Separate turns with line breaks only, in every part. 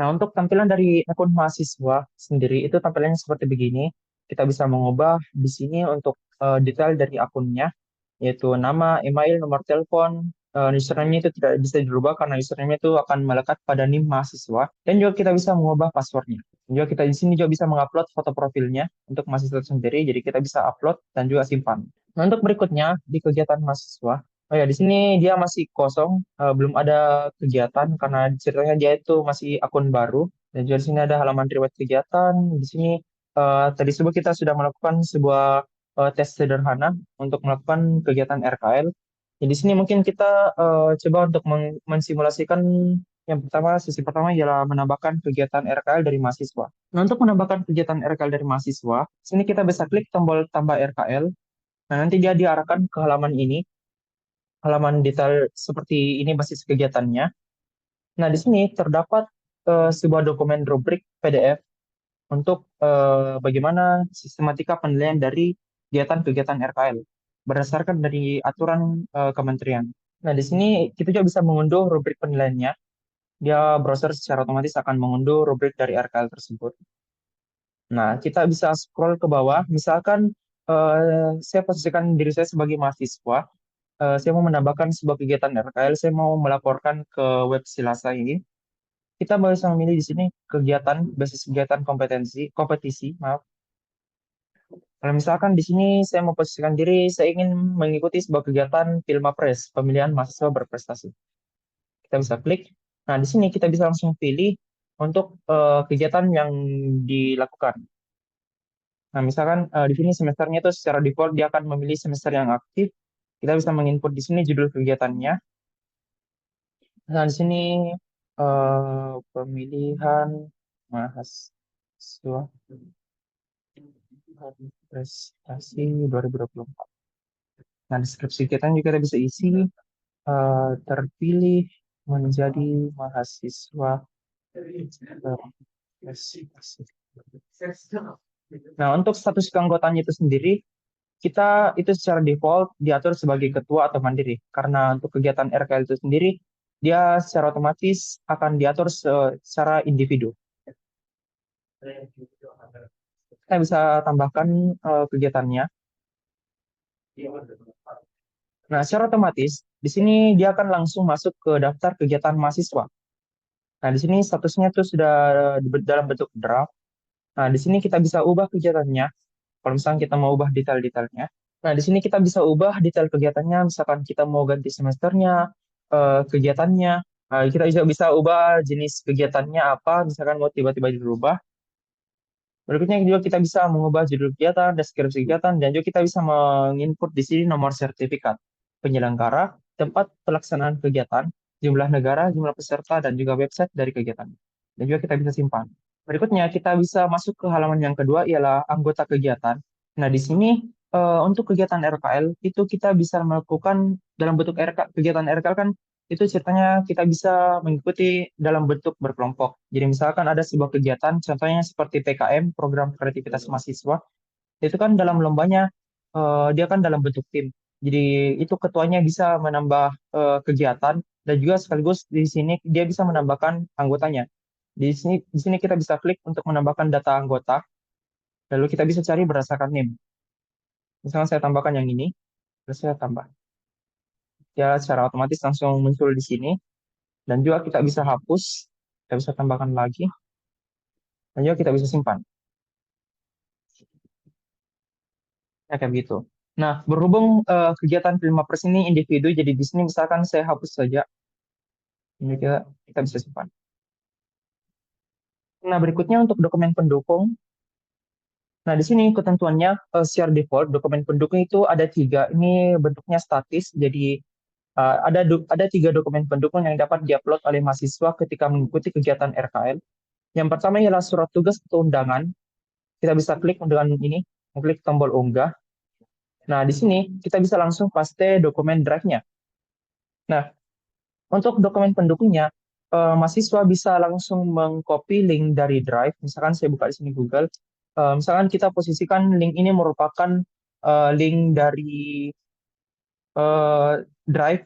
Nah, untuk tampilan dari akun mahasiswa sendiri itu tampilannya seperti begini. Kita bisa mengubah di sini untuk detail dari akunnya, yaitu nama, email, nomor telepon, username itu tidak bisa dirubah karena username itu akan melekat pada NIM mahasiswa. Dan juga kita bisa mengubah passwordnya. Dan juga kita di sini juga bisa mengupload foto profilnya untuk mahasiswa sendiri, jadi kita bisa upload dan juga simpan. Nah, untuk berikutnya di kegiatan mahasiswa, oh ya, di sini dia masih kosong, belum ada kegiatan karena ceritanya dia itu masih akun baru. Dan juga di sini ada halaman riwayat kegiatan. Di sini tadi sebelum kita sudah melakukan sebuah tes sederhana untuk melakukan kegiatan RKL. Jadi di sini mungkin kita coba untuk mensimulasikan yang pertama, sesi pertama ialah menambahkan kegiatan RKL dari mahasiswa. Nah, untuk menambahkan kegiatan RKL dari mahasiswa, sini kita bisa klik tombol tambah RKL. Nah, nanti dia diarahkan ke halaman ini, halaman detail seperti ini basis kegiatannya. Nah, di sini terdapat sebuah dokumen rubrik PDF untuk bagaimana sistematika penilaian dari kegiatan-kegiatan RKL berdasarkan dari aturan kementerian. Nah, di sini kita juga bisa mengunduh rubrik penilaiannya. Dia browser secara otomatis akan mengunduh rubrik dari RKL tersebut. Nah, kita bisa scroll ke bawah. Misalkan saya posisikan diri saya sebagai mahasiswa, saya mau menambahkan sebuah kegiatan RKL, saya mau melaporkan ke web Silasa ini. Kita bisa memilih di sini kegiatan, basis kegiatan kompetisi, maaf. Kalau misalkan di sini saya memposisikan diri, saya ingin mengikuti sebuah kegiatan Pilmapres, pemilihan mahasiswa berprestasi. Kita bisa klik. Nah, di sini kita bisa langsung pilih untuk kegiatan yang dilakukan. Nah, misalkan di sini semesternya itu secara default dia akan memilih semester yang aktif. Kita bisa menginput di sini judul kegiatannya. Nah, di sini pemilihan mahasiswa prestasi 2024. Nah, deskripsi kita juga kita bisa isi terpilih menjadi mahasiswa berprestasi. Nah, untuk status keanggotaannya itu sendiri, kita itu secara default diatur sebagai ketua atau mandiri. Karena untuk kegiatan RKL itu sendiri, dia secara otomatis akan diatur secara individu. Kita bisa tambahkan kegiatannya. Nah, secara otomatis, di sini dia akan langsung masuk ke daftar kegiatan mahasiswa. Nah, di sini statusnya itu sudah dalam bentuk draft. Nah, di sini kita bisa ubah kegiatannya. Kalau misalnya kita mau ubah detail-detailnya. Nah, di sini kita bisa ubah detail kegiatannya. Misalkan kita mau ganti semesternya, kegiatannya. Nah, kita juga bisa ubah jenis kegiatannya apa. Misalkan mau tiba-tiba dirubah. Berikutnya juga kita bisa mengubah judul kegiatan, deskripsi kegiatan, dan juga kita bisa menginput di sini nomor sertifikat penyelenggara, tempat pelaksanaan kegiatan, jumlah negara, jumlah peserta, dan juga website dari kegiatan. Dan juga kita bisa simpan. Berikutnya kita bisa masuk ke halaman yang kedua ialah anggota kegiatan. Nah, di sini untuk kegiatan RKL itu kita bisa melakukan dalam bentuk kegiatan RKL kan itu ceritanya kita bisa mengikuti dalam bentuk berkelompok. Jadi misalkan ada sebuah kegiatan, contohnya seperti PKM, Program Kreativitas Mahasiswa, itu kan dalam lombanya dia kan dalam bentuk tim. Jadi itu ketuanya bisa menambah kegiatan dan juga sekaligus di sini dia bisa menambahkan anggotanya. Di sini kita bisa klik untuk menambahkan data anggota, lalu kita bisa cari berdasarkan NIM. Misalnya saya tambahkan yang ini, terus saya tambah. Ya secara otomatis langsung muncul di sini. Dan juga kita bisa hapus, kita bisa tambahkan lagi, dan juga kita bisa simpan. Ya, kayak gitu. Nah, berhubung kegiatan Filmapres ini individu, jadi di sini misalkan saya hapus saja, ini kita bisa simpan. Nah, berikutnya untuk dokumen pendukung. Nah, di sini ketentuannya secara default, dokumen pendukung itu ada tiga. Ini bentuknya statis, jadi ada tiga dokumen pendukung yang dapat diupload oleh mahasiswa ketika mengikuti kegiatan RKL. Yang pertama ialah surat tugas atau undangan. Kita bisa klik dengan ini, klik tombol unggah. Nah, di sini kita bisa langsung paste dokumen drive-nya. Nah, untuk dokumen pendukungnya, mahasiswa bisa langsung mengcopy link dari drive. Misalkan saya buka di sini Google. Misalkan kita posisikan link ini merupakan link dari drive.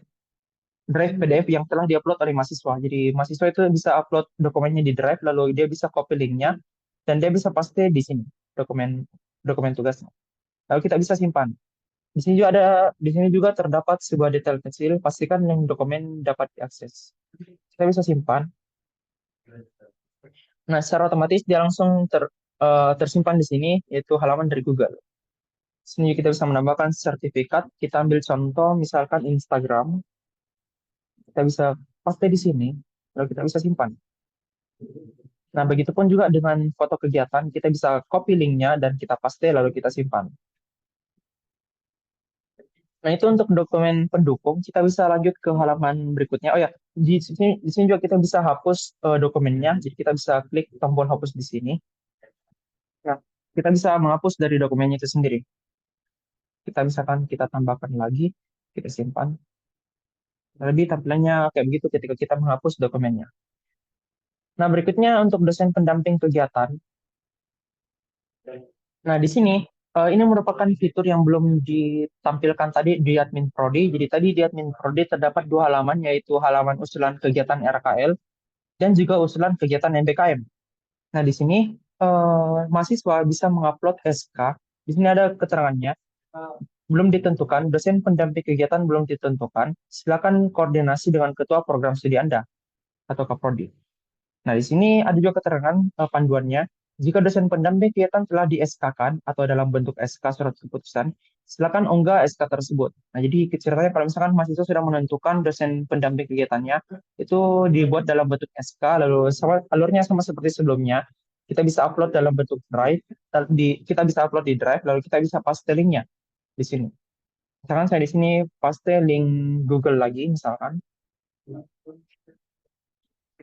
drive PDF yang telah diupload oleh mahasiswa. Jadi mahasiswa itu bisa upload dokumennya di drive, lalu dia bisa copy linknya, dan dia bisa paste di sini dokumen dokumen tugasnya. Lalu kita bisa simpan. Di sini juga terdapat sebuah detail kecil, pastikan yang dokumen dapat diakses. Kita bisa simpan. Nah, secara otomatis dia langsung tersimpan di sini, yaitu halaman dari Google. Sini kita bisa menambahkan sertifikat. Kita ambil contoh, misalkan Instagram. Kita bisa paste di sini, lalu kita bisa simpan. Nah, begitupun juga dengan foto kegiatan, kita bisa copy linknya dan kita paste, lalu kita simpan. Nah, itu untuk dokumen pendukung. Kita bisa lanjut ke halaman berikutnya. Oh ya, di sini juga kita bisa hapus dokumennya. Jadi kita bisa klik tombol hapus di sini. Nah, kita bisa menghapus dari dokumennya itu sendiri. Kita misalkan kita tambahkan lagi, kita simpan. Lebih tampilannya kayak begitu ketika kita menghapus dokumennya. Nah, berikutnya untuk dosen pendamping kegiatan. Nah, di sini ini merupakan fitur yang belum ditampilkan tadi di admin Prodi. Jadi tadi di admin Prodi terdapat dua halaman, yaitu halaman usulan kegiatan RKL dan juga usulan kegiatan MBKM. Nah, di sini mahasiswa bisa mengupload SK. Di sini ada keterangannya. Belum ditentukan, dosen pendamping kegiatan belum ditentukan. Silakan koordinasi dengan ketua program studi Anda atau Kaprodi. Nah, di sini ada juga keterangan panduannya. Jika dosen pendamping kegiatan telah di SK-kan atau dalam bentuk SK surat keputusan, silakan unggah SK tersebut. Nah, jadi ceritanya kalau misalkan mahasiswa sudah menentukan dosen pendamping kegiatannya, itu dibuat dalam bentuk SK, lalu alurnya sama seperti sebelumnya. Kita bisa upload dalam bentuk Drive, kita bisa upload di Drive, lalu kita bisa paste linknya di sini. Misalkan saya di sini paste link Google lagi, misalkan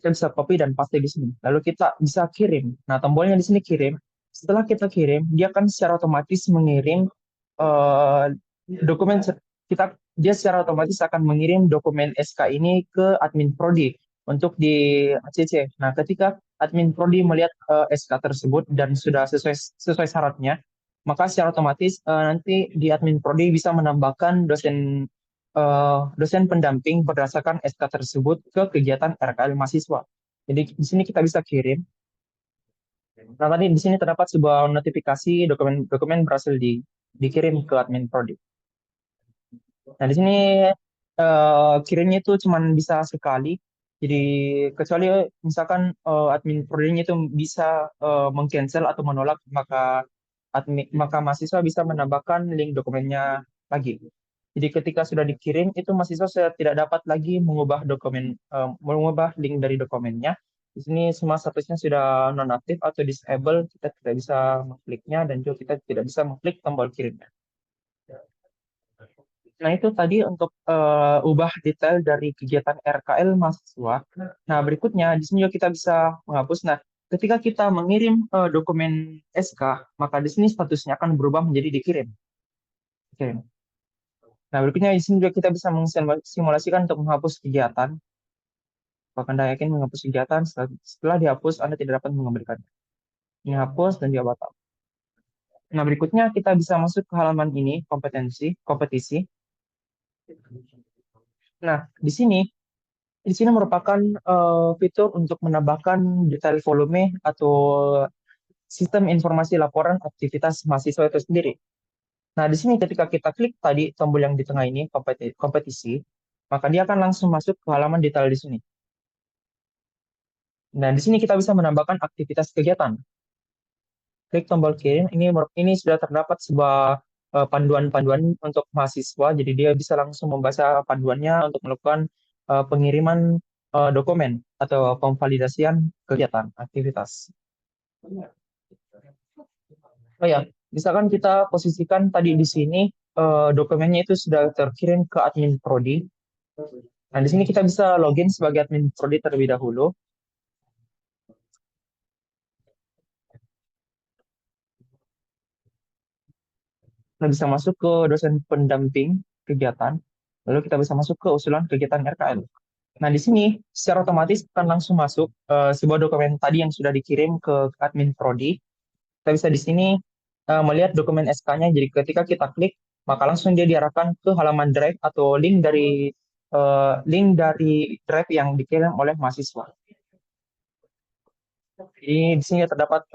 kita bisa copy dan paste di sini. Lalu kita bisa kirim. Nah, tombolnya di sini kirim. Setelah kita kirim, dia akan secara otomatis mengirim eh, dokumen kita dia secara otomatis akan mengirim dokumen SK ini ke admin prodi untuk di ACC. Nah, ketika admin prodi melihat SK tersebut dan sudah sesuai sesuai syaratnya, maka secara otomatis nanti di admin prodi bisa menambahkan dosen pendamping berdasarkan SK tersebut ke kegiatan RKL mahasiswa. Jadi di sini kita bisa kirim. Nah, tadi di sini terdapat sebuah notifikasi dokumen berhasil dikirim ke admin prodi. Nah, di sini kirimnya itu cuma bisa sekali. Jadi kecuali misalkan admin prodinya itu bisa mengcancel atau menolak, maka mahasiswa bisa menambahkan link dokumennya lagi. Jadi ketika sudah dikirim itu mahasiswa sudah tidak dapat lagi mengubah link dari dokumennya. Di sini semua statusnya sudah nonaktif atau disable, kita tidak bisa mengkliknya dan juga kita tidak bisa mengklik tombol kirimnya. Nah, itu tadi untuk ubah detail dari kegiatan RKL mahasiswa. Nah, berikutnya di sini juga kita bisa menghapus. Nah, ketika kita mengirim dokumen SK, maka di sini statusnya akan berubah menjadi dikirim. Oke. Nah, berikutnya di sini juga kita bisa mensimulasikan untuk menghapus kegiatan. Apakah Anda yakin menghapus kegiatan? Setelah dihapus, Anda tidak dapat mengembalikannya. Ini hapus dan dia batal. Nah, berikutnya kita bisa masuk ke halaman ini, kompetisi. Nah, di sini merupakan fitur untuk menambahkan detail volume atau sistem informasi laporan aktivitas mahasiswa itu sendiri. Nah, di sini ketika kita klik tadi tombol yang di tengah ini, kompetisi, maka dia akan langsung masuk ke halaman detail di sini. Nah, di sini kita bisa menambahkan aktivitas kegiatan. Klik tombol kirim, ini sudah terdapat sebuah panduan-panduan untuk mahasiswa, jadi dia bisa langsung membaca panduannya untuk melakukan pengiriman dokumen atau pemvalidasian kegiatan aktivitas. Oh ya, misalkan kita posisikan tadi di sini dokumennya itu sudah terkirim ke admin prodi. Nah, di sini kita bisa login sebagai admin prodi terlebih dahulu. Kita bisa masuk ke dosen pendamping kegiatan, lalu kita bisa masuk ke usulan kegiatan RKL. Nah, di sini secara otomatis akan langsung masuk sebuah dokumen tadi yang sudah dikirim ke admin prodi. Kita bisa di sini melihat dokumen SK-nya. Jadi ketika kita klik, maka langsung dia diarahkan ke halaman drive atau link dari link dari drive yang dikirim oleh mahasiswa. Jadi di sini terdapat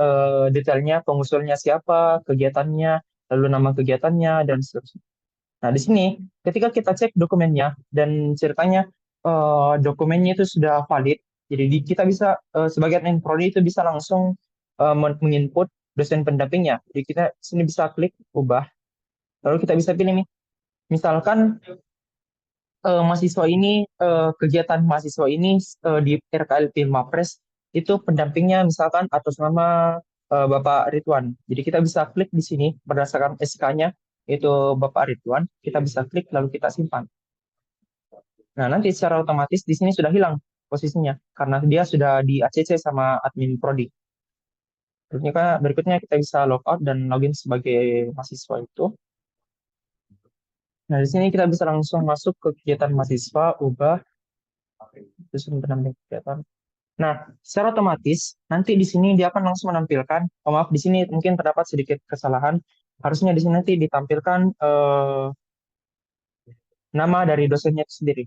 detailnya pengusulnya siapa, kegiatannya, lalu nama kegiatannya dan seterusnya. Nah, di sini ketika kita cek dokumennya dan ceritanya dokumennya itu sudah valid, jadi kita bisa sebagai admin prodi itu bisa langsung menginput dosen pendampingnya. Jadi kita di sini bisa klik ubah, lalu kita bisa pilih nih, misalkan mahasiswa ini kegiatan mahasiswa ini di RKLP Mapres itu pendampingnya misalkan atas nama Bapak Ridwan. Jadi kita bisa klik di sini berdasarkan SK-nya itu Bapak Ridwan, kita bisa klik lalu kita simpan. Nah, nanti secara otomatis di sini sudah hilang posisinya karena dia sudah di ACC sama admin prodi. Berikutnya kita bisa logout dan login sebagai mahasiswa itu. Nah, di sini kita bisa langsung masuk ke kegiatan mahasiswa, ubah, terus pendamping kegiatan. Nah, secara otomatis nanti di sini dia akan langsung menampilkan, oh maaf di sini mungkin terdapat sedikit kesalahan. Harusnya di sini nanti ditampilkan nama dari dosennya itu sendiri.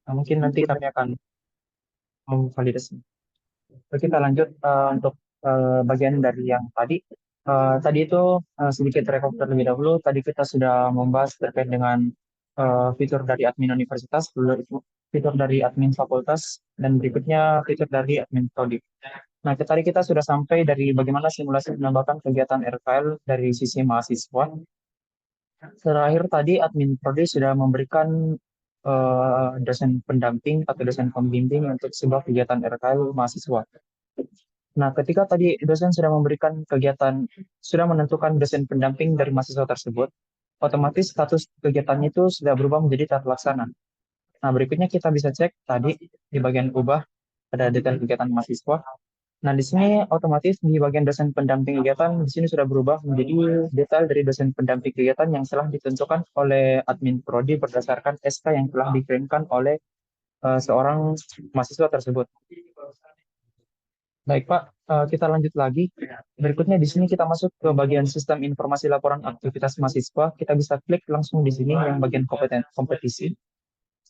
Nah, mungkin nanti kami akan memvalidasi. Oke, kita lanjut untuk bagian dari yang tadi. Tadi itu sedikit recap terlebih dahulu. Tadi kita sudah membahas terkait dengan fitur dari admin universitas, lalu itu fitur dari admin fakultas, dan berikutnya fitur dari admin prodi. Nah, tadi kita sudah sampai dari bagaimana simulasi menambahkan kegiatan RKL dari sisi mahasiswa. Terakhir tadi admin prodi sudah memberikan dosen pendamping atau dosen pembimbing untuk sebuah kegiatan RKL mahasiswa. Nah, ketika tadi dosen sudah memberikan kegiatan, sudah menentukan dosen pendamping dari mahasiswa tersebut, otomatis status kegiatannya itu sudah berubah menjadi terlaksana. Nah, berikutnya kita bisa cek tadi di bagian ubah ada detail kegiatan mahasiswa. Nah, di sini otomatis di bagian dosen pendamping kegiatan, di sini sudah berubah menjadi detail dari dosen pendamping kegiatan yang telah ditentukan oleh admin prodi berdasarkan SK yang telah dikirimkan oleh seorang mahasiswa tersebut. Baik, Pak. Kita lanjut lagi. Berikutnya di sini kita masuk ke bagian sistem informasi laporan aktivitas mahasiswa. Kita bisa klik langsung di sini yang bagian kompetisi.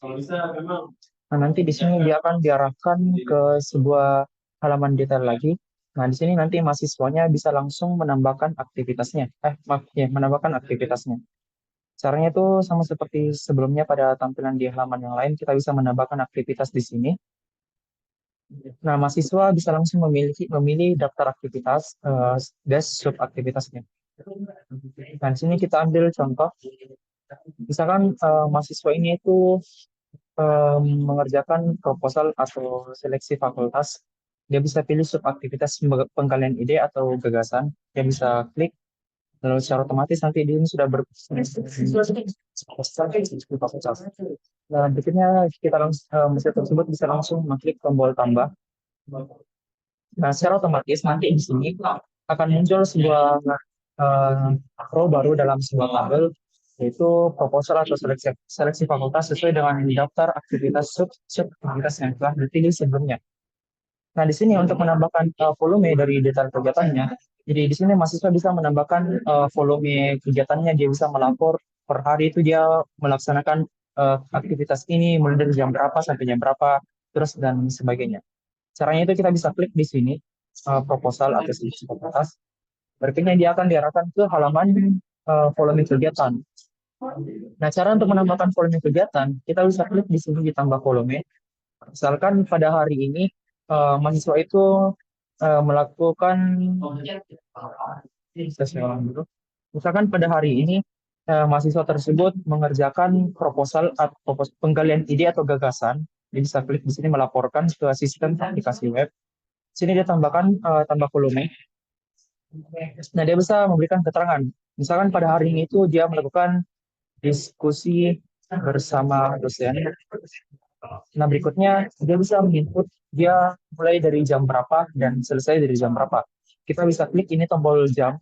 Nah, nanti di sini dia akan diarahkan ke sebuah halaman detail lagi. Nah, di sini nanti mahasiswanya bisa langsung menambahkan aktivitasnya. Maaf, ya, menambahkan aktivitasnya. Caranya itu sama seperti sebelumnya pada tampilan di halaman yang lain, kita bisa menambahkan aktivitas di sini. Nah, mahasiswa bisa langsung memilih daftar aktivitas, dash sub aktivitasnya. Nah, di sini kita ambil contoh. Misalkan mahasiswa ini itu mengerjakan proposal atau seleksi fakultas, dia bisa pilih subaktivitas penggalian ide atau gagasan. Dia bisa klik, lalu secara otomatis nanti dia ini sudah fakultas. Nah, berikutnya kita langsung mahasiswa tersebut bisa langsung mengklik tombol tambah. Nah, secara otomatis nanti di sini akan muncul sebuah row baru dalam sebuah tabel, yaitu proposal atau seleksi fakultas sesuai dengan daftar aktivitas sub aktivitas yang telah dipilih sebelumnya. Nah, di sini untuk menambahkan volume dari detail kegiatannya, jadi di sini mahasiswa bisa menambahkan volume kegiatannya, dia bisa melapor per hari itu dia melaksanakan aktivitas ini mulai dari jam berapa sampai jam berapa, terus dan sebagainya. Caranya itu kita bisa klik di sini, proposal atau seleksi fakultas. Berikutnya dia akan diarahkan ke halaman volume kegiatan. Nah, cara untuk menambahkan volume kegiatan, kita bisa klik di sini ditambah volume. Misalkan pada hari ini mahasiswa itu melakukan saya ulang dulu. Misalkan pada hari ini mahasiswa tersebut mengerjakan proposal atau penggalian ide atau gagasan, dia bisa klik di sini melaporkan ke sistem aplikasi web. Sini dia tambahkan tambah volume. Nah, dia bisa memberikan keterangan. Misalkan pada hari ini itu dia melakukan diskusi bersama dosen. Nah, berikutnya dia bisa menginput dia mulai dari jam berapa dan selesai dari jam berapa. Kita bisa klik ini tombol jam.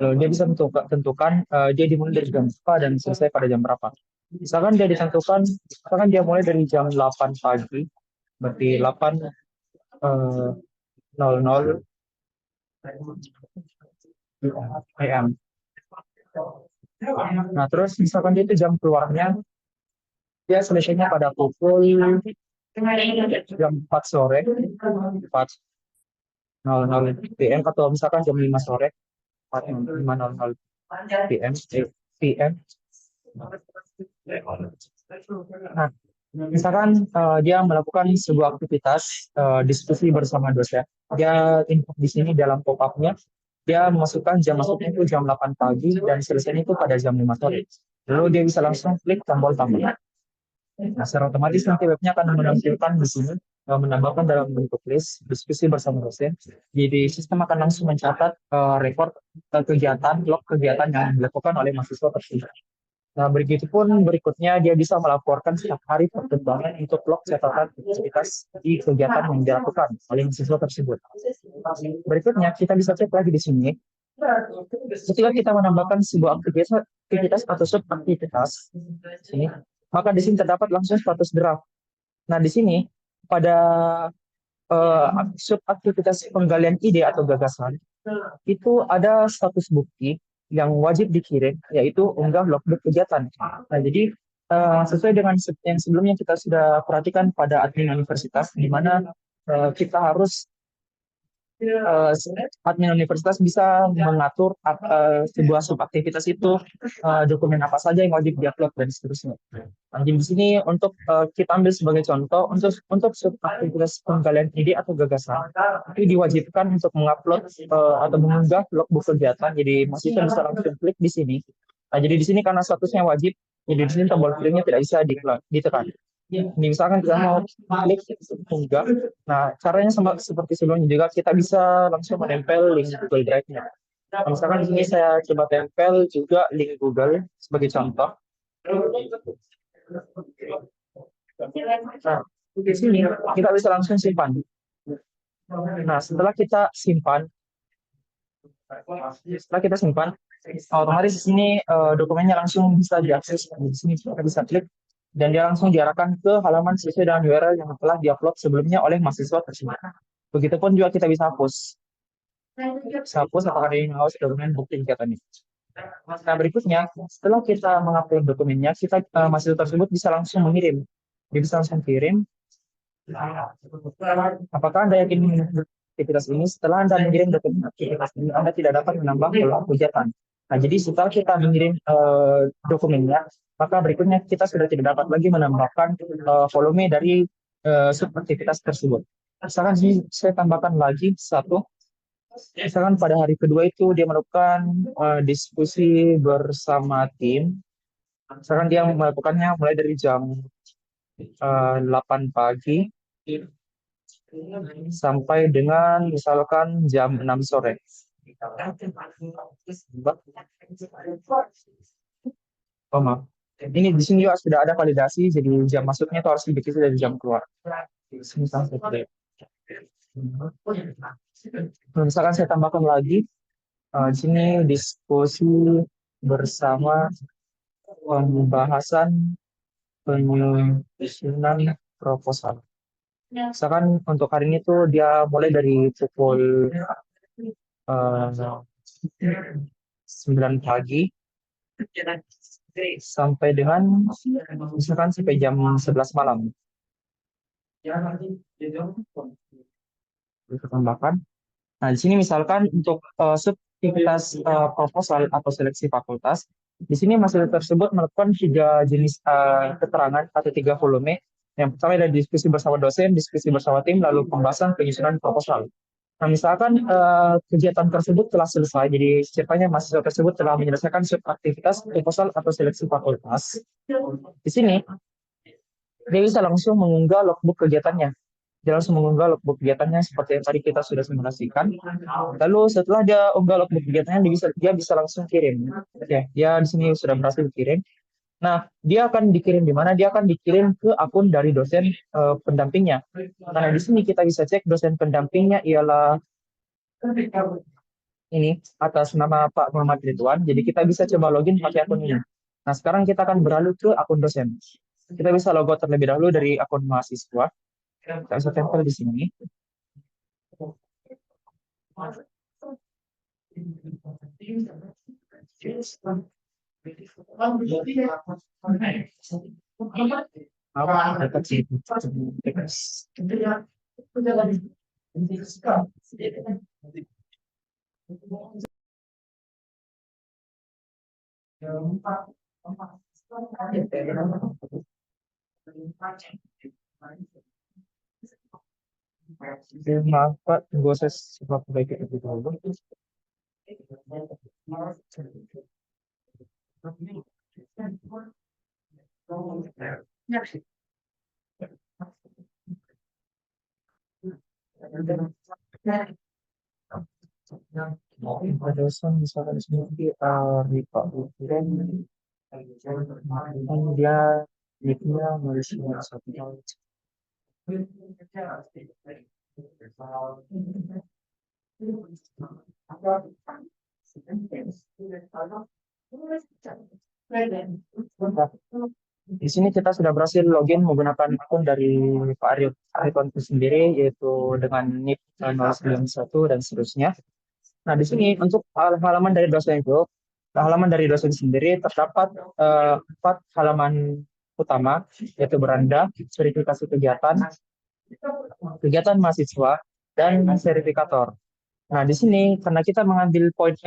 Lalu dia bisa tentukan dia dimulai dari jam berapa dan selesai pada jam berapa. Misalkan dia mulai dari jam 8 pagi, berarti 8 00 AM. Nah, terus misalkan dia itu jam keluarnya, Dia selesainya pada pukul jam 4 sore, 4.00 PM, atau misalkan jam 5 sore, 4.00 PM. PM. Nah, misalkan dia melakukan sebuah aktivitas diskusi bersama dosen. Dia input di sini dalam pop-up-nya, dia memasukkan jam masuknya itu jam 8 pagi dan selesainya itu pada jam 5 sore. Lalu dia bisa langsung klik tombol tambah. Nah, secara otomatis nanti webnya akan menampilkan di sini, menambahkan dalam bentuk list diskusi bersama dosen. Jadi sistem akan langsung mencatat rekor kegiatan, log kegiatan yang dilakukan oleh mahasiswa tersebut. Nah, begitupun berikutnya dia bisa melaporkan setiap hari perkembangan untuk log catatan aktivitas di kegiatan yang dilakukan oleh mahasiswa tersebut. Berikutnya kita bisa cek lagi di sini. Ketika kita menambahkan sebuah aktivitas atau subaktivitas, sini, maka di sini terdapat langsung status draft. Nah, di sini pada subaktivitas penggalian ide atau gagasan itu ada status bukti yang wajib dikirim, yaitu unggah logbook kegiatan. Nah, jadi sesuai dengan yang sebelumnya kita sudah perhatikan pada admin universitas, di mana kita harus admin universitas bisa mengatur sebuah subaktivitas itu dokumen apa saja yang wajib diupload dan seterusnya. Nah, jadi di sini untuk kita ambil sebagai contoh untuk subaktivitas penggalian ide atau gagasan itu diwajibkan untuk mengupload atau mengunggah logbook kegiatan. Jadi mahasiswa bisa langsung klik di sini. Nah, jadi di sini karena statusnya wajib, jadi di sini tombol kirimnya tidak bisa ditekan. Ini misalkan kita mau klik unggah. Nah, caranya sama seperti sebelumnya juga, kita bisa langsung menempel link Google Drive-nya. Nah, misalkan di sini saya coba tempel juga link Google sebagai contoh. Nah, di sini kita bisa langsung simpan. Nah, setelah kita simpan, otomatis di sini dokumennya langsung bisa diakses. Di sini kita bisa klik dan dia langsung diarahkan ke halaman sesuai dengan URL yang telah diupload sebelumnya oleh mahasiswa tersebut. Begitupun juga kita bisa hapus. Apakah ada yang harus dokumen bukti kegiatan ini. Nah, berikutnya, setelah kita mengupload dokumennya, mahasiswa tersebut bisa langsung mengirim. Dia bisa langsung kirim. Apakah Anda yakin dengan aktivitas ini? Setelah Anda mengirim dokumen aktivitas ini, Anda tidak dapat menambah kegiatan. Nah, jadi setelah kita mengirim dokumennya, maka berikutnya kita sudah tidak dapat lagi menambahkan volume dari subaktivitas tersebut. Misalkan saya tambahkan lagi satu. Misalkan pada hari kedua itu dia melakukan diskusi bersama tim. Misalkan dia melakukannya mulai dari jam 8 pagi sampai dengan misalkan jam 6 sore. Oh, maaf. Ini di sini juga sudah ada validasi, jadi jam masuknya itu harus lebih kecil dari jam keluar. Misalkan saya tambahkan lagi, di sini diskusi bersama pembahasan penyusunan proposal. Misalkan untuk hari ini tuh dia mulai dari pukul 9 pagi sampai dengan misalkan sampai jam 11 malam. Kita tambahkan. Nah, di sini misalkan untuk subaktivitas proposal atau seleksi fakultas, di sini mahasiswa tersebut melakukan 3 jenis keterangan atau 3 volume. Yang pertama adalah diskusi bersama dosen, diskusi bersama tim, lalu pembahasan penyusunan proposal. Nah, misalkan kegiatan tersebut telah selesai, jadi ceritanya mahasiswa tersebut telah menyelesaikan subaktivitas proposal atau seleksi fakultas. Di sini, dia bisa langsung mengunggah logbook kegiatannya. Dia langsung mengunggah logbook kegiatannya seperti yang tadi kita sudah simulasikan. Lalu setelah dia unggah logbook kegiatannya, dia bisa langsung kirim. Ya, dia di sini sudah berhasil dikirim. Nah, dia akan dikirim di mana? Dia akan dikirim ke akun dari dosen pendampingnya. Nah, di sini kita bisa cek dosen pendampingnya ialah ini atas nama Pak Muhammad Ridwan. Jadi kita bisa coba login pakai akun ini. Nah, sekarang kita akan beralih ke akun dosen. Kita bisa logout terlebih dahulu dari akun mahasiswa. Kita bisa tempel di sini. Apa dapat sih? Maaf Pak, tunggu saya coba perbaiki terlebih dahulu. Dosen misalkan di sini Pak Bukiran, dia nicknya Malaysia satu tahun. Di sini kita sudah berhasil login menggunakan akun dari Pak Arifan itu sendiri, yaitu dengan nick 091 dan seterusnya. Nah, di sini untuk halaman dari dosen itu, halaman dari dosen sendiri terdapat 4 halaman utama, yaitu beranda, verifikasi kegiatan, kegiatan mahasiswa, dan verifikator. Nah, di sini karena kita mengambil poin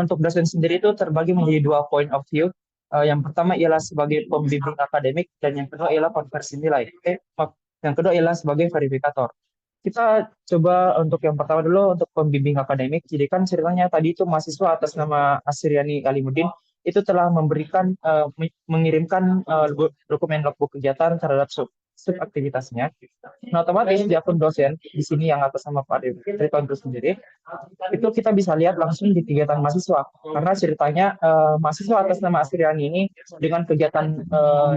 untuk dosen sendiri itu terbagi menjadi 2 point of view. Yang pertama ialah sebagai pembimbing akademik dan yang kedua ialah konversi nilai. Yang kedua ialah sebagai verifikator. Kita coba untuk yang pertama dulu untuk pembimbing akademik. Jadi kan ceritanya tadi itu mahasiswa atas nama Asriani Alimuddin itu telah memberikan mengirimkan dokumen logbook kegiatan terhadap sub aktivitasnya. Nah, otomatis di akun dosen di sini yang atas nama Pak Ridwan itu sendiri, itu kita bisa lihat langsung di kegiatan mahasiswa. Karena ceritanya mahasiswa atas nama Asriani ini dengan kegiatan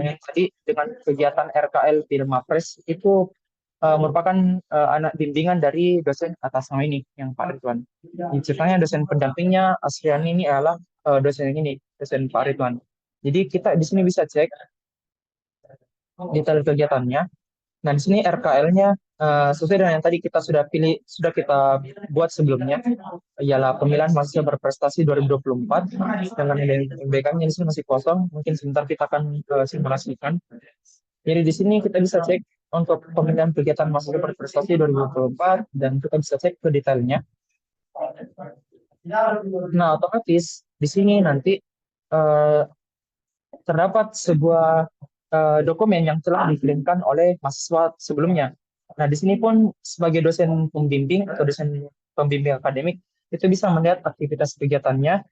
yang tadi dengan kegiatan RKL Filmapres itu merupakan anak bimbingan dari dosen atas nama ini yang Pak Ridwan. Ceritanya dosen pendampingnya Asriani ini adalah dosen ini, dosen Pak Ridwan. Jadi kita di sini bisa cek detail kegiatannya. Nah, di sini RKL-nya sesuai dengan yang tadi kita sudah kita buat sebelumnya, ialah pemilihan mahasiswa berprestasi 2024 dengan MBK-nya di sini masih kosong. Mungkin sebentar kita akan simulasikan. Jadi di sini kita bisa cek untuk pemilihan kegiatan mahasiswa berprestasi 2024 dan kita bisa cek ke detailnya. Nah, otomatis di sini nanti eh, terdapat sebuah dokumen yang telah dikirimkan oleh mahasiswa sebelumnya. Nah, di sini pun sebagai dosen pembimbing atau dosen pembimbing akademik itu bisa melihat aktivitas kegiatannya,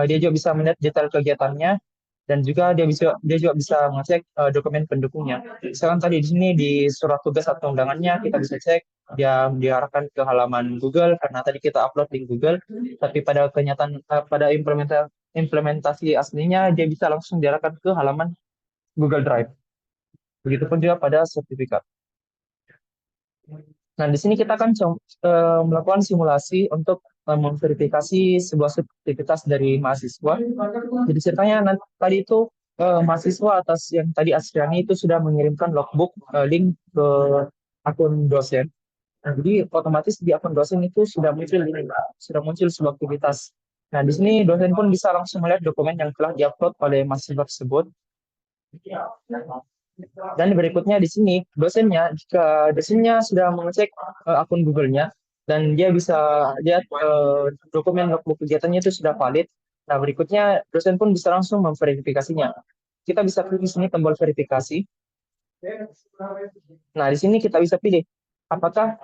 dia juga bisa melihat detail kegiatannya, dan juga dia juga bisa mengecek dokumen pendukungnya. Misalkan tadi di sini di surat tugas atau undangannya kita bisa cek dia diarahkan ke halaman Google karena tadi kita upload di Google, tapi pada kenyataan pada implementasi aslinya dia bisa langsung diarahkan ke halaman Google Drive. Begitupun juga pada sertifikat. Nah, di sini kita akan melakukan simulasi untuk memverifikasi sebuah aktivitas dari mahasiswa. Jadi ceritanya tadi itu mahasiswa atas yang tadi Asriani itu sudah mengirimkan logbook link ke akun dosen. Nah, jadi otomatis di akun dosen itu sudah muncul sebuah aktivitas. Nah, di sini dosen pun bisa langsung melihat dokumen yang telah diupload oleh mahasiswa tersebut. Dan berikutnya di sini dosennya, jika dosennya sudah mengecek akun Google-nya dan dia bisa lihat dokumen logbook kegiatannya itu sudah valid. Nah, berikutnya dosen pun bisa langsung memverifikasinya. Kita bisa klik di sini tombol verifikasi. Nah, di sini kita bisa pilih apakah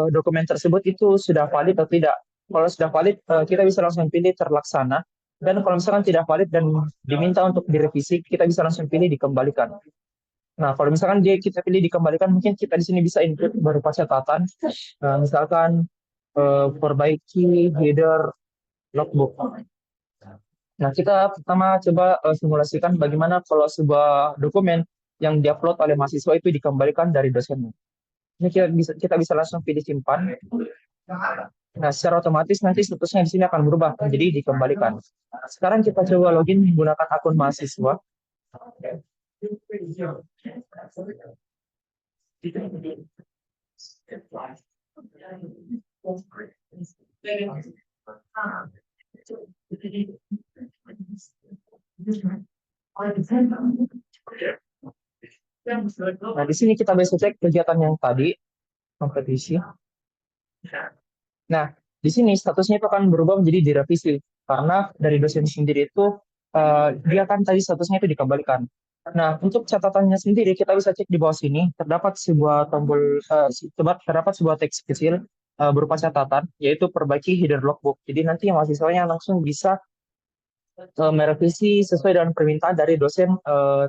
dokumen tersebut itu sudah valid atau tidak. Kalau sudah valid, kita bisa langsung pilih terlaksana. Dan kalau misalkan tidak valid dan diminta untuk direvisi, kita bisa langsung pilih dikembalikan. Nah, kalau misalkan kita pilih dikembalikan, mungkin kita di sini bisa input berupa catatan, misalkan perbaiki header logbook. Nah, kita pertama coba simulasikan bagaimana kalau sebuah dokumen yang diupload oleh mahasiswa itu dikembalikan dari dosennya. Ini kita bisa langsung pilih simpan. Nah, secara otomatis nanti statusnya di sini akan berubah menjadi dikembalikan. Sekarang kita coba login menggunakan akun mahasiswa. Nah, di sini kita bisa cek kegiatan yang tadi, kompetisi. Nah, di sini statusnya itu akan berubah menjadi direvisi karena dari dosen sendiri itu dia kan tadi statusnya itu dikembalikan. Nah, untuk catatannya sendiri kita bisa cek di bawah sini terdapat sebuah tombol terdapat sebuah teks kecil berupa catatan yaitu perbaiki header logbook. Jadi nanti mahasiswanya langsung bisa merevisi sesuai dengan permintaan dari dosen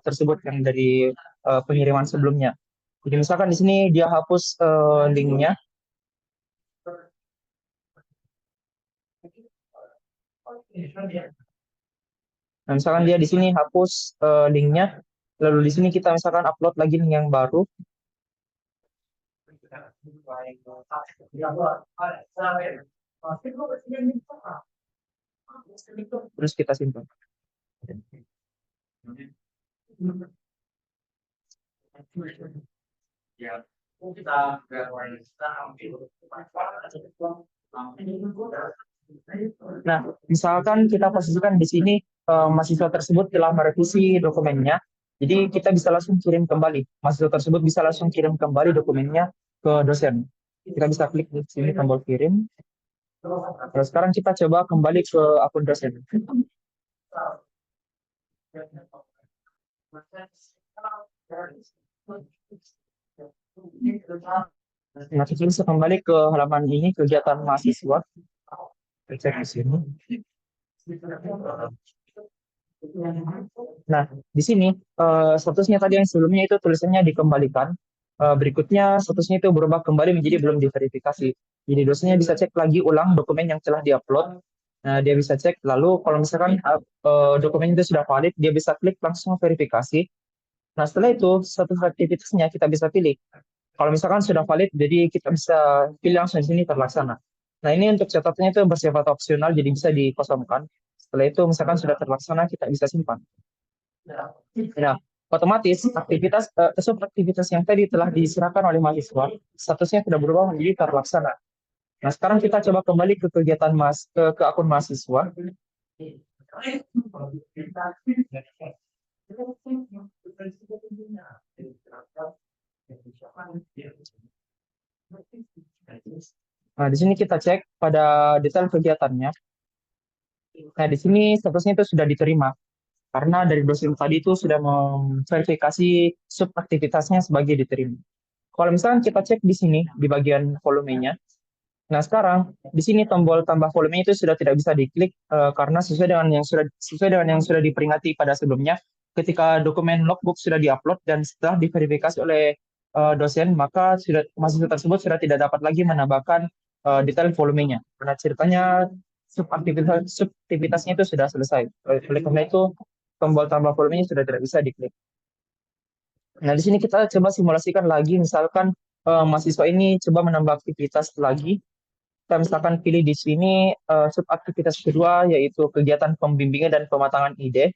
tersebut yang dari pengiriman sebelumnya. Jadi misalkan di sini dia hapus linknya. Nah, misalkan dia di sini hapus linknya, lalu di sini kita misalkan upload lagi link yang baru, terus kita simpan. Nah, misalkan kita posisikan di sini mahasiswa tersebut telah merevisi dokumennya, jadi kita bisa langsung kirim kembali. Mahasiswa tersebut bisa langsung kirim kembali dokumennya ke dosen. Kita bisa klik di sini tombol kirim. Terus sekarang kita coba kembali ke akun dosen. Nah, kita bisa kembali ke halaman ini, kegiatan mahasiswa. Kita cek di sini. Nah, di sini statusnya tadi yang sebelumnya itu tulisannya dikembalikan. Berikutnya statusnya itu berubah kembali menjadi belum diverifikasi. Jadi dosennya bisa cek lagi ulang dokumen yang telah diupload. Nah, dia bisa cek. Lalu kalau misalkan dokumen itu sudah valid, dia bisa klik langsung verifikasi. Nah, setelah itu status aktivitasnya kita bisa pilih. Kalau misalkan sudah valid, jadi kita bisa pilih langsung di sini terlaksana. Nah, ini untuk catatannya itu bersifat opsional, jadi bisa dikosongkan. Setelah itu, misalkan sudah terlaksana, kita bisa simpan. Nah, otomatis aktivitas yang tadi telah diserahkan oleh mahasiswa, statusnya sudah berubah menjadi terlaksana. Nah, sekarang kita coba kembali ke kegiatan ke akun mahasiswa. Nah, di sini kita cek pada detail kegiatannya. Nah, di sini statusnya itu sudah diterima karena dari dosen tadi itu sudah memverifikasi subaktivitasnya sebagai diterima. Kalau misalkan kita cek di sini di bagian volumenya, nah sekarang di sini tombol tambah volume itu sudah tidak bisa diklik karena sesuai dengan yang sudah diperingati pada sebelumnya, ketika dokumen logbook sudah diupload dan setelah diverifikasi oleh dosen, maka mahasiswa tersebut sudah tidak dapat lagi menambahkan detail volumenya. Karena ceritanya subaktivitasnya itu sudah selesai. Oleh karena itu tombol tambah volumenya sudah tidak bisa diklik. Nah, di sini kita coba simulasikan lagi, misalkan mahasiswa ini coba menambah aktivitas lagi. Kita misalkan pilih di sini subaktivitas kedua, yaitu kegiatan pembimbingan dan pematangan ide.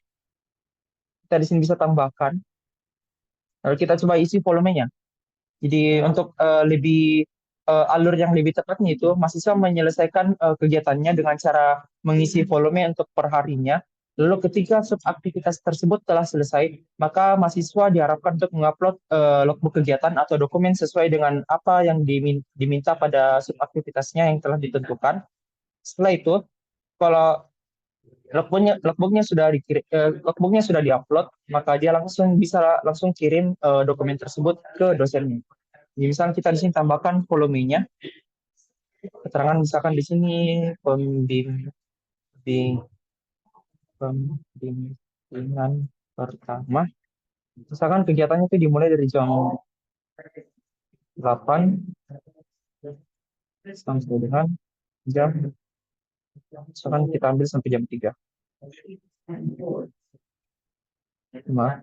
Kita di sini bisa tambahkan. Lalu kita coba isi volumenya. Jadi untuk alur yang lebih tepatnya itu, mahasiswa menyelesaikan kegiatannya dengan cara mengisi volume untuk perharinya. Lalu ketika subaktivitas tersebut telah selesai, maka mahasiswa diharapkan untuk mengupload logbook kegiatan atau dokumen sesuai dengan apa yang diminta pada subaktivitasnya yang telah ditentukan. Setelah itu, kalau logbooknya sudah diupload, maka dia langsung kirim dokumen tersebut ke dosennya. Jadi misalnya kita di sini tambahkan volumenya, keterangan misalkan di sini pembimbing pembimbingan pertama. Misalkan kegiatannya itu dimulai dari jam 8 sampai dengan jam, misalkan kita ambil sampai jam 3. Nah,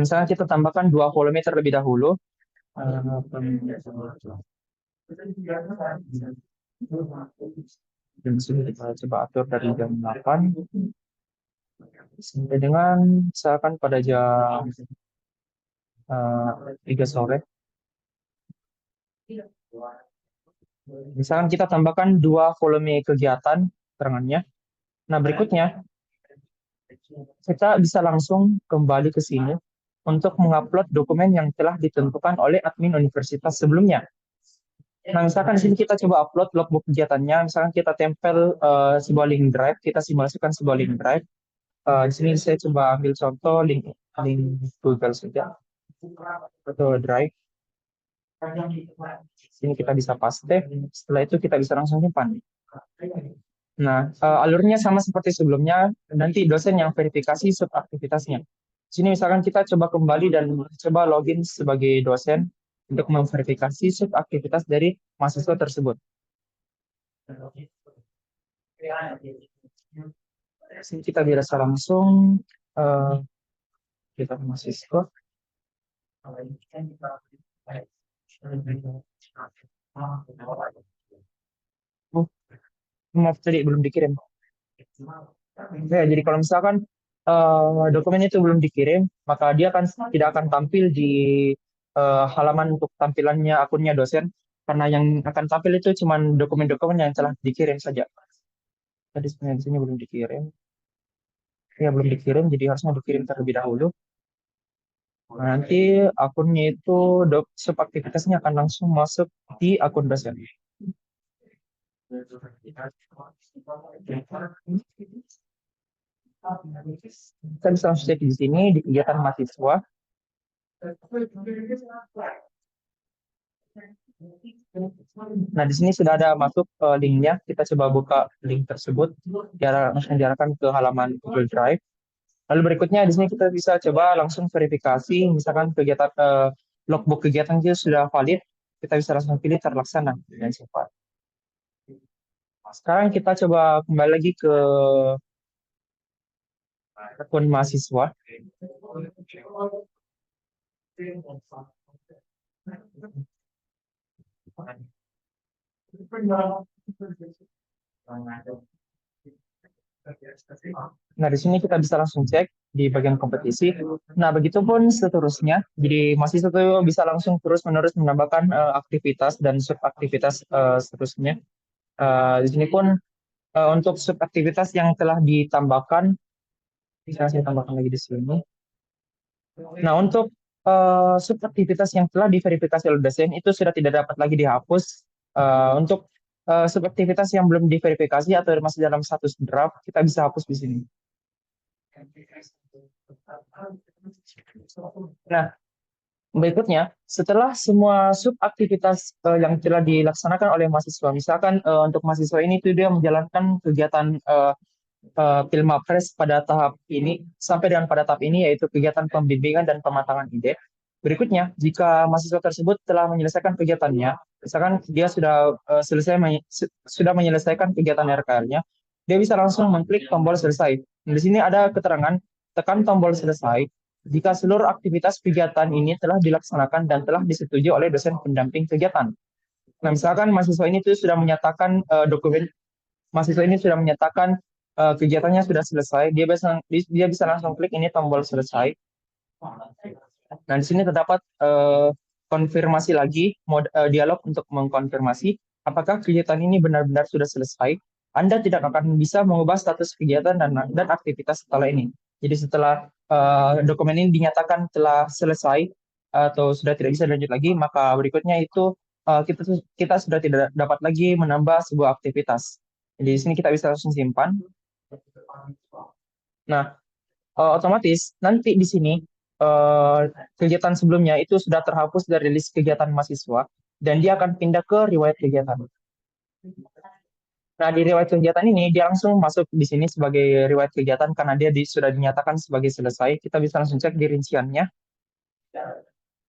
misalnya kita tambahkan 2 volume terlebih dahulu. Dan sini kita coba atur dari jam 8 sampai dengan misalkan pada jam 3 sore. Misalkan kita tambahkan 2 volume kegiatan keterangannya. Nah, berikutnya kita bisa langsung kembali ke sini untuk mengupload dokumen yang telah ditentukan oleh admin universitas sebelumnya. Nah, misalkan di sini kita coba upload logbook kegiatannya, misalkan kita tempel sebuah link drive, kita simulasikan sebuah link drive. Di sini saya coba ambil contoh link Google saja atau Drive. Sini kita bisa paste. Setelah itu kita bisa langsung simpan. Nah, alurnya sama seperti sebelumnya. Nanti dosen yang verifikasi subaktivitasnya. Di sini misalkan kita coba kembali dan coba login sebagai dosen untuk memverifikasi subaktivitas dari mahasiswa tersebut. Di sini kita bisa langsung eh, kita mahasiswa. Oh, maaf tadi belum dikirim. Ya, jadi kalau misalkan dokumen itu belum dikirim, maka dia tidak akan tampil di halaman untuk tampilannya akunnya dosen, karena yang akan tampil itu cuma dokumen-dokumen yang telah dikirim saja. Tadi sebenarnya di sini belum dikirim. Ya, belum dikirim, jadi harusnya dikirim terlebih dahulu. Nah, nanti akunnya itu subaktivitasnya akan langsung masuk di akun dosen. Kita bisa langsung cek di sini di kegiatan mahasiswa. Nah, di sini sudah ada masuk linknya. Kita coba buka link tersebut. Langsung diarahkan ke halaman Google Drive. Lalu berikutnya di sini kita bisa coba langsung verifikasi, misalkan kegiatan logbook kegiatan itu sudah valid, kita bisa langsung pilih terlaksana dan cepat. Sekarang kita coba kembali lagi ke akun mahasiswa. Nah, di sini kita bisa langsung cek di bagian kompetisi. Nah, begitupun seterusnya. Jadi, mahasiswa itu bisa langsung terus-menerus menambahkan aktivitas dan subaktivitas seterusnya. Di sini pun untuk subaktivitas yang telah ditambahkan, bisa saya tambahkan lagi di sini. Nah, untuk subaktivitas yang telah diverifikasi oleh dosen itu sudah tidak dapat lagi dihapus. Untuk subaktivitas yang belum diverifikasi atau masih dalam status draft, kita bisa hapus di sini. Nah, berikutnya, setelah semua subaktivitas yang telah dilaksanakan oleh mahasiswa, misalkan untuk mahasiswa ini itu dia menjalankan kegiatan Pilmapres pada tahap ini sampai dengan pada tahap ini yaitu kegiatan pembimbingan dan pematangan ide. Berikutnya, jika mahasiswa tersebut telah menyelesaikan kegiatannya, misalkan dia sudah sudah menyelesaikan kegiatan RKR-nya, dia bisa langsung mengklik tombol selesai. Di sini ada keterangan tekan tombol selesai jika seluruh aktivitas kegiatan ini telah dilaksanakan dan telah disetujui oleh dosen pendamping kegiatan. Nah, misalkan mahasiswa ini tuh sudah menyatakan mahasiswa ini sudah menyatakan kegiatannya sudah selesai, dia bisa langsung klik ini tombol selesai. Nah, di sini terdapat konfirmasi lagi dialog untuk mengkonfirmasi apakah kegiatan ini benar-benar sudah selesai. Anda tidak akan bisa mengubah status kegiatan dan aktivitas setelah ini. Jadi setelah dokumen ini dinyatakan telah selesai atau sudah tidak bisa dilanjut lagi, maka berikutnya itu kita sudah tidak dapat lagi menambah sebuah aktivitas. Jadi di sini kita bisa langsung simpan. Nah, otomatis nanti di sini eh, kegiatan sebelumnya itu sudah terhapus dari list kegiatan mahasiswa dan dia akan pindah ke riwayat kegiatan. Nah, di riwayat kegiatan ini dia langsung masuk di sini sebagai riwayat kegiatan karena dia sudah dinyatakan sebagai selesai. Kita bisa langsung cek di rinciannya.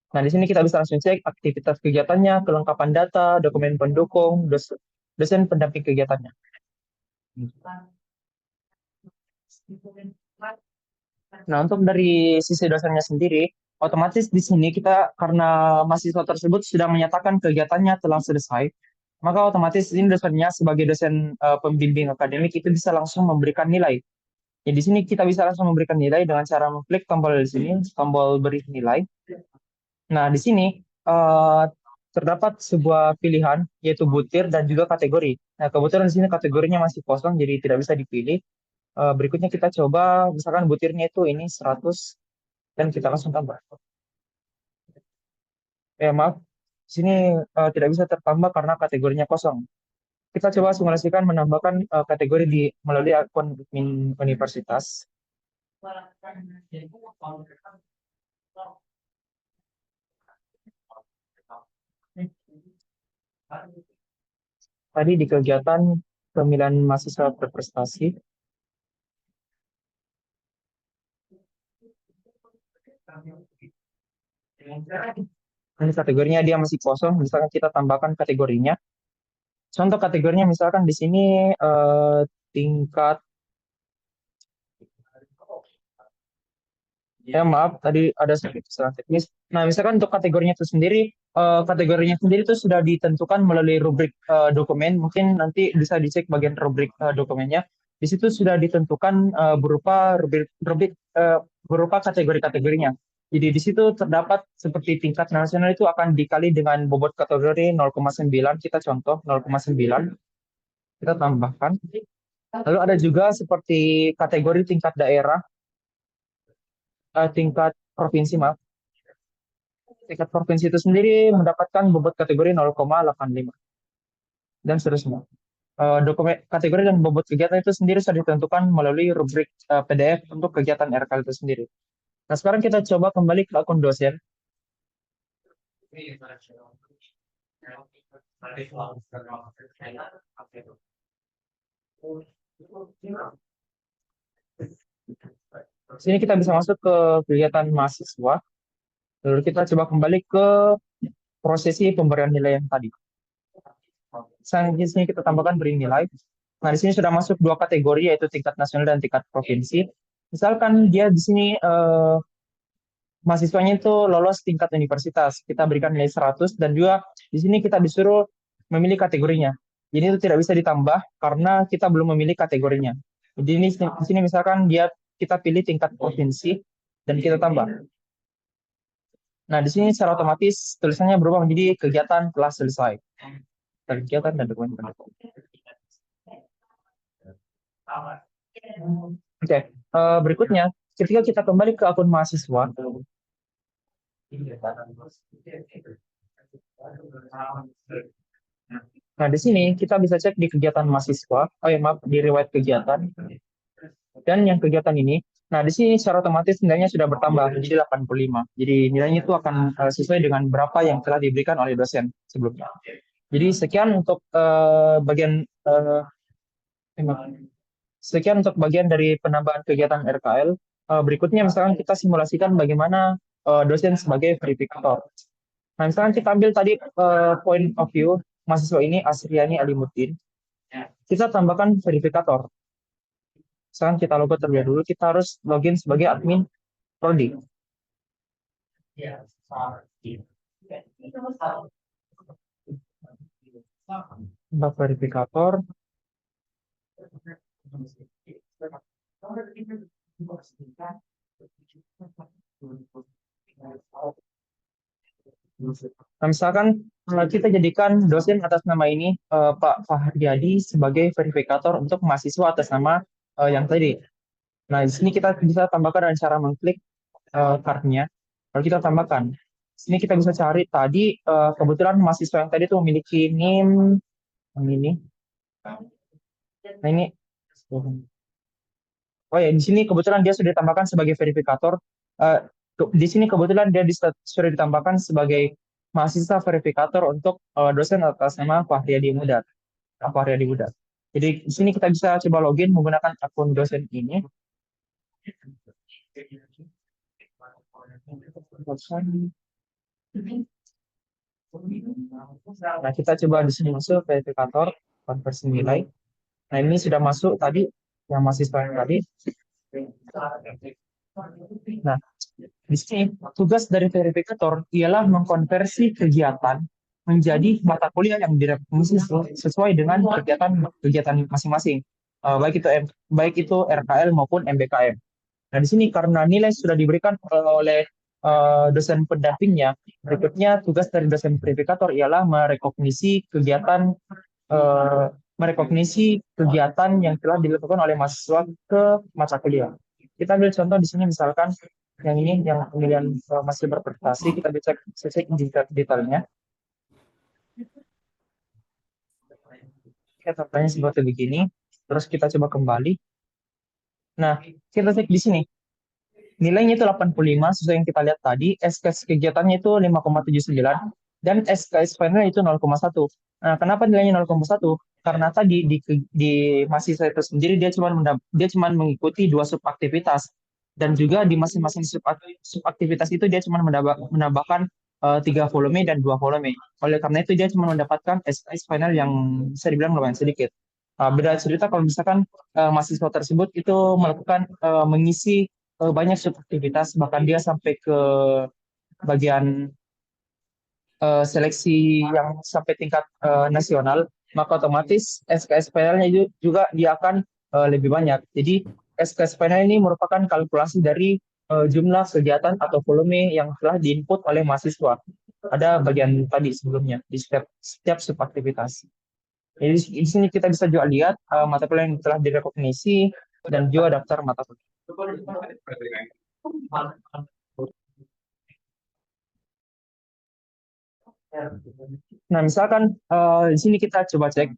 Nah, di sini kita bisa langsung cek aktivitas kegiatannya, kelengkapan data, dokumen pendukung, dosen pendamping kegiatannya. Nah, untuk dari sisi dosennya sendiri, otomatis di sini kita karena mahasiswa tersebut sudah menyatakan kegiatannya telah selesai, maka otomatis ini dosennya sebagai dosen pembimbing akademik itu bisa langsung memberikan nilai. Jadi di sini kita bisa langsung memberikan nilai dengan cara mengklik tombol di sini, tombol beri nilai. Nah, di sini eh, terdapat sebuah pilihan yaitu butir dan juga kategori. Nah, kebetulan di sini kategorinya masih kosong jadi tidak bisa dipilih. Berikutnya kita coba, misalkan butirnya itu ini 100 dan kita langsung tambah. Maaf, di sini tidak bisa tertambah karena kategorinya kosong. Kita coba simulasikan menambahkan kategori di melalui akun admin universitas. Tadi di kegiatan pemilihan mahasiswa berprestasi, ini kategorinya dia masih kosong, misalkan kita tambahkan kategorinya. Contoh kategorinya misalkan di sini tingkat, maaf tadi ada sedikit kesalahan teknis. Nah, misalkan untuk kategorinya sendiri itu sudah ditentukan melalui rubrik dokumen. Mungkin nanti bisa dicek bagian rubrik dokumennya. Di situ sudah ditentukan berupa berupa kategori-kategorinya. Jadi di situ terdapat seperti tingkat nasional itu akan dikali dengan bobot kategori 0,9. Kita contoh 0,9. Kita tambahkan. Lalu ada juga seperti kategori tingkat daerah, tingkat provinsi, maaf. Tingkat provinsi itu sendiri mendapatkan bobot kategori 0,85 dan seterusnya. Dokumen kategori dan bobot kegiatan itu sendiri sudah ditentukan melalui rubrik PDF untuk kegiatan RKL itu sendiri. Nah, sekarang kita coba kembali ke akun dosen. Sini kita bisa masuk ke kegiatan mahasiswa. Lalu kita coba kembali ke prosesi pemberian nilai yang tadi. Di sini kita tambahkan beri nilai. Nah, di sini sudah masuk dua kategori, yaitu tingkat nasional dan tingkat provinsi. Misalkan dia di sini mahasiswanya itu lolos tingkat universitas, kita berikan nilai 100 dan juga di sini kita disuruh memilih kategorinya. Jadi itu tidak bisa ditambah karena kita belum memilih kategorinya. Jadi ini di sini misalkan kita pilih tingkat provinsi dan kita tambah. Nah, di sini secara otomatis tulisannya berubah menjadi kegiatan telah selesai. Kegiatan dan dokumen pendukung. Oke, berikutnya ketika kita kembali ke akun mahasiswa, nah di sini kita bisa cek di kegiatan mahasiswa, maaf, di riwayat kegiatan, dan yang kegiatan ini, nah di sini secara otomatis nilainya sudah bertambah menjadi 85. Jadi nilainya itu akan sesuai dengan berapa yang telah diberikan oleh dosen sebelumnya. Jadi sekian untuk bagian sekian untuk bagian dari penambahan kegiatan RKL. Berikutnya misalkan kita simulasikan bagaimana dosen sebagai verifikator. Nah, misalkan kita ambil tadi point of view mahasiswa ini Asriani Alimuddin. Kita tambahkan verifikator. Misalkan kita logo terlebih dahulu, kita harus login sebagai admin prodi. Tambah verifikator. Nah, misalkan kita jadikan dosen atas nama ini Pak Faharyadi sebagai verifikator untuk mahasiswa atas nama yang tadi. Nah, di sini kita bisa tambahkan dengan cara mengklik card-nya, lalu kita tambahkan. Di sini kita bisa cari tadi kebetulan mahasiswa yang tadi itu memiliki NIM yang ini. Nah, ini. Oh ya, di sini kebetulan dia sudah ditambahkan sebagai verifikator. Di sini kebetulan dia sudah ditambahkan sebagai mahasiswa verifikator untuk dosen atas nama Fahriyadi Mudar. Fahriyadi Mudar. Jadi di sini kita bisa coba login menggunakan akun dosen ini. Nah, kita coba di sini masuk verifikator konversi nilai. Nah, ini sudah masuk tadi yang mahasiswa yang tadi. Nah, di sini tugas dari verifikator ialah mengkonversi kegiatan menjadi mata kuliah yang direvisi sesuai dengan kegiatan masing-masing, baik itu RKL maupun MBKM. Nah, di sini karena nilai sudah diberikan oleh dosen pendampingnya, berikutnya tugas dari dosen verifikator ialah merekognisi kegiatan merekognisi kegiatan yang telah dilakukan oleh mahasiswa ke mata kuliah. Kita ambil contoh di sini misalkan yang ini yang pemilihan masih berprestasi, kita bisa cek detailnya. Kita tanya seperti begini, terus kita coba kembali. Nah, kita cek di sini. Nilainya itu 85 sesuai yang kita lihat tadi, SKS kegiatannya itu 5,79 dan SKS final itu 0,1. Nah, kenapa nilainya 0,1? Karena tadi di mahasiswa itu sendiri dia cuma mengikuti dua subaktivitas dan juga di masing-masing subaktivitas itu dia cuma menambahkan tiga volume dan dua volume. Oleh karena itu dia cuma mendapatkan SKS final yang bisa dibilang lumayan sedikit. Beda cerita kalau misalkan mahasiswa tersebut itu melakukan mengisi banyak subaktivitas, bahkan dia sampai ke bagian seleksi yang sampai tingkat nasional, maka otomatis SKS finalnya juga dia akan lebih banyak. Jadi SKS final ini merupakan kalkulasi dari jumlah kegiatan atau volume yang telah diinput oleh mahasiswa. Ada bagian tadi sebelumnya di setiap subaktivitas. Jadi di sini kita bisa juga lihat mata kuliah yang telah direkognisi dan juga daftar mata kuliah. Nah, misalkan di sini kita coba cek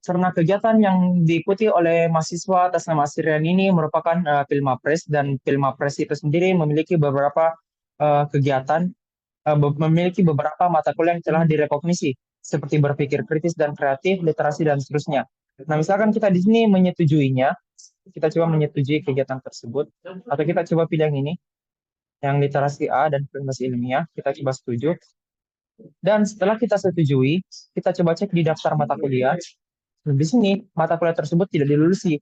karena kegiatan yang diikuti oleh mahasiswa atas nama Sirian ini merupakan Pilmapres dan Pilmapres itu sendiri memiliki beberapa kegiatan, memiliki beberapa mata kuliah yang telah direkognisi seperti berpikir kritis dan kreatif, literasi dan seterusnya. Nah, misalkan kita di sini menyetujuinya, kita coba menyetujui kegiatan tersebut atau kita coba pilih yang ini, yang literasi A dan privasi ilmiah, kita coba setuju. Dan setelah kita setujui, kita coba cek di daftar mata kuliah. Di sini, mata kuliah tersebut tidak dilulusi,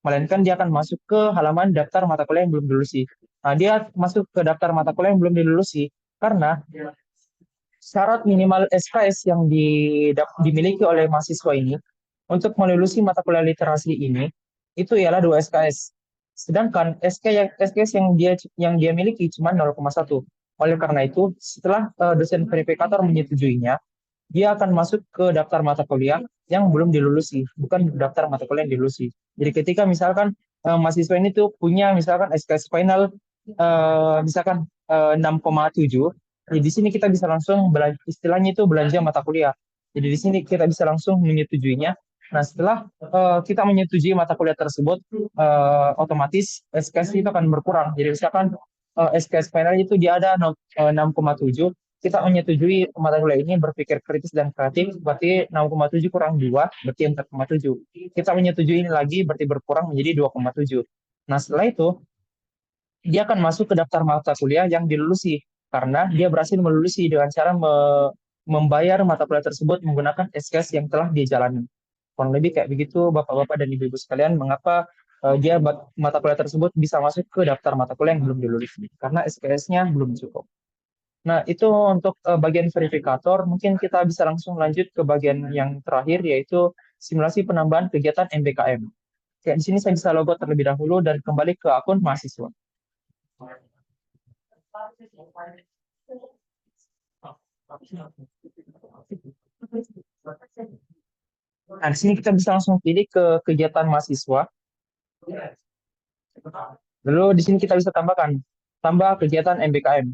melainkan dia akan masuk ke halaman daftar mata kuliah yang belum dilulusi. Nah, dia masuk ke daftar mata kuliah yang belum dilulusi karena syarat minimal SKS yang dimiliki oleh mahasiswa ini untuk melulusi mata kuliah literasi ini itu ialah 2 SKS. Sedangkan SKS yang dia miliki cuma 0,1. Oleh karena itu, setelah dosen verifikator menyetujuinya, dia akan masuk ke daftar mata kuliah yang belum dilulusi, bukan daftar mata kuliah yang dilulusi. Jadi ketika misalkan mahasiswa ini tuh punya misalkan SKS final misalkan 6,7, jadi di sini kita bisa langsung istilahnya itu belanja mata kuliah. Jadi di sini kita bisa langsung menyetujuinya. Nah, setelah kita menyetujui mata kuliah tersebut, otomatis SKS itu akan berkurang. Jadi misalkan SKS final itu dia ada 6,7, kita menyetujui mata kuliah ini berpikir kritis dan kreatif, berarti 6,7 kurang 2, berarti 4,7. Kita menyetujui ini lagi, berarti berkurang menjadi 2,7. Nah, setelah itu, dia akan masuk ke daftar mata kuliah yang dilulusi, karena dia berhasil melulusi dengan cara membayar mata kuliah tersebut menggunakan SKS yang telah dia jalani. Kurang lebih kayak begitu, Bapak-Bapak dan Ibu-Ibu sekalian, mengapa mata kuliah tersebut bisa masuk ke daftar mata kuliah yang belum dilulusi, karena SKS-nya belum cukup. Nah, itu untuk bagian verifikator. Mungkin kita bisa langsung lanjut ke bagian yang terakhir, yaitu simulasi penambahan kegiatan MBKM. Kayak di sini saya bisa logo terlebih dahulu dan kembali ke akun mahasiswa. Nah, di sini kita bisa langsung pilih ke kegiatan mahasiswa. Lalu di sini kita bisa tambah kegiatan MBKM.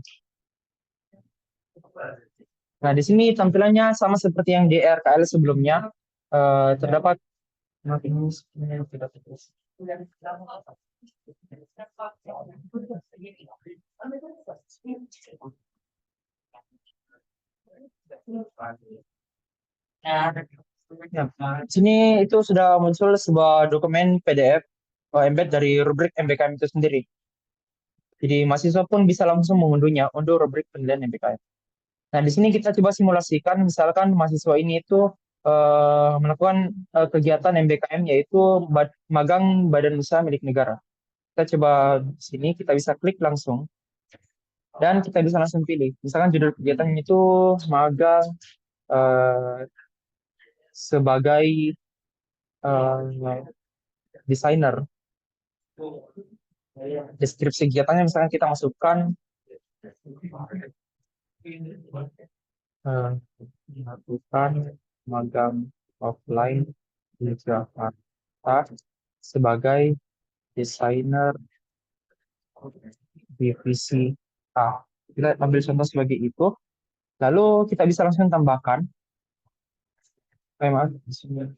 Nah, di sini tampilannya sama seperti yang di RKL sebelumnya. Terdapat ya, di sini itu sudah muncul sebuah dokumen PDF embed dari rubrik MBKM itu sendiri. Jadi mahasiswa pun bisa langsung mengunduhnya, unduh rubrik penilaian MBKM. Nah, di sini kita coba simulasikan, misalkan mahasiswa ini itu melakukan kegiatan MBKM yaitu magang badan usaha milik negara. Kita coba di sini, kita bisa klik langsung dan kita bisa langsung pilih. Misalkan judul kegiatannya itu magang eh, sebagai eh, desainer. Deskripsi kegiatannya misalkan kita masukkan melakukan magang offline di Jakarta sebagai desainer divisi A. Kita ambil contoh sebagai itu. Lalu kita bisa langsung tambahkan, maaf, di sini.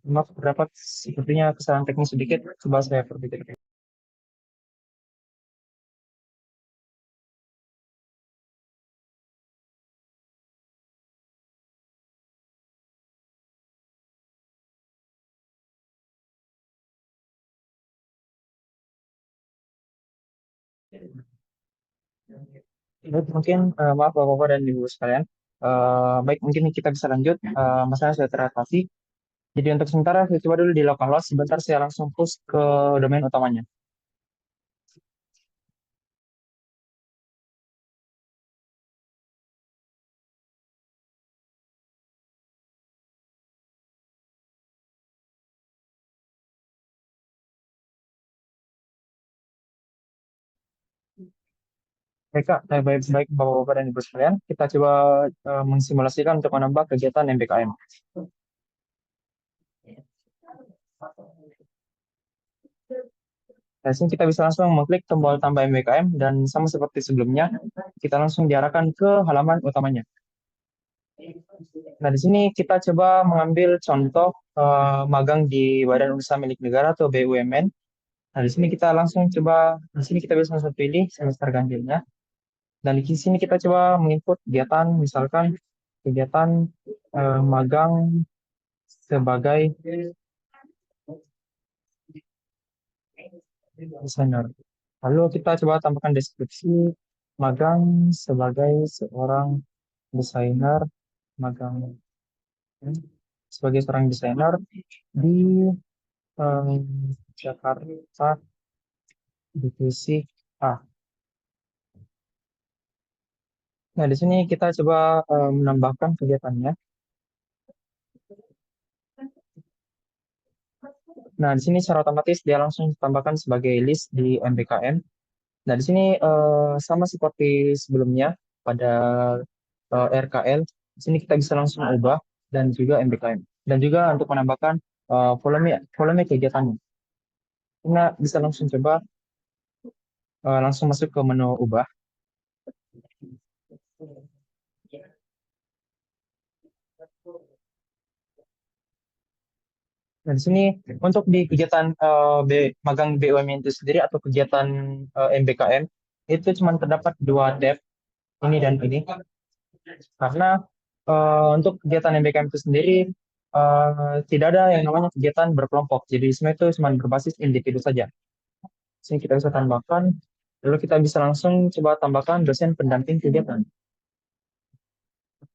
Maaf, terdapat sepertinya kesalahan teknis sedikit. Coba saya perbaiki. Mungkin maaf Bapak-Bapak dan Ibu sekalian. Baik, mungkin kita bisa lanjut. Masalah sudah teratasi. Jadi untuk sementara saya coba dulu di localhost. Sebentar saya langsung push ke domain utamanya. Baik, Kak. Baik Bapak-Bapak dan Ibu sekalian. Kita coba mensimulasikan untuk menambah kegiatan MBKM. Nah, di sini kita bisa langsung mengklik tombol tambah MBKM dan sama seperti sebelumnya, kita langsung diarahkan ke halaman utamanya. Nah, di sini kita coba mengambil contoh magang di Badan Usaha Milik Negara atau BUMN. Nah, di sini kita langsung coba, di sini kita bisa langsung pilih semester ganjilnya. Dan di sini kita coba menginput kegiatan, misalkan kegiatan magang sebagai desainer. Lalu kita coba tambahkan deskripsi magang sebagai seorang desainer, magang sebagai seorang desainer di Jakarta divisi A. Nah, di sini kita coba menambahkan kegiatannya. Nah, di sini secara otomatis dia langsung ditambahkan sebagai list di MBKM. Nah, di sini sama seperti sebelumnya pada RKL, di sini kita bisa langsung ubah dan juga MBKM. Dan juga untuk menambahkan volume kegiatannya. Kita bisa langsung coba langsung masuk ke menu ubah. Nah, di sini untuk di kegiatan magang BUMN itu sendiri atau kegiatan MBKM itu cuma terdapat dua tab, ini dan ini. Karena untuk kegiatan MBKM itu sendiri tidak ada yang namanya kegiatan berkelompok. Jadi semua itu cuma berbasis individu saja. Sini kita bisa tambahkan, lalu kita bisa langsung coba tambahkan dosen pendamping kegiatan.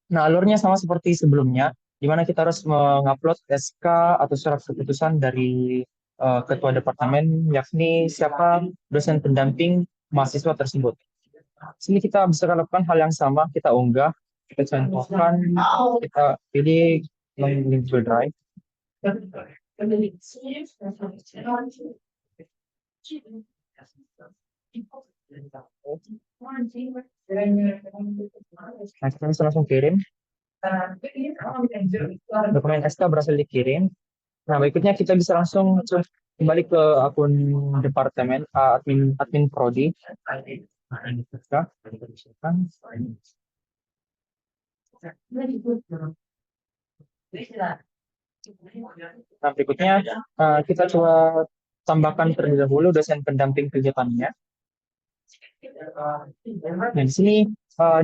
Nah, alurnya sama seperti sebelumnya, di mana kita harus mengupload SK atau surat keputusan dari ketua departemen, yakni siapa dosen pendamping mahasiswa tersebut. Sini kita bisa lakukan hal yang sama, kita unggah, kita contohkan, kita pilih link Google Drive. Nah, kita bisa langsung kirim. Dokumen SK berhasil dikirim. Nah, berikutnya kita bisa langsung kembali ke akun departemen admin prodi. Nah, berikutnya kita coba tambahkan terlebih dahulu dosen pendamping kegiatannya. Nah, di sini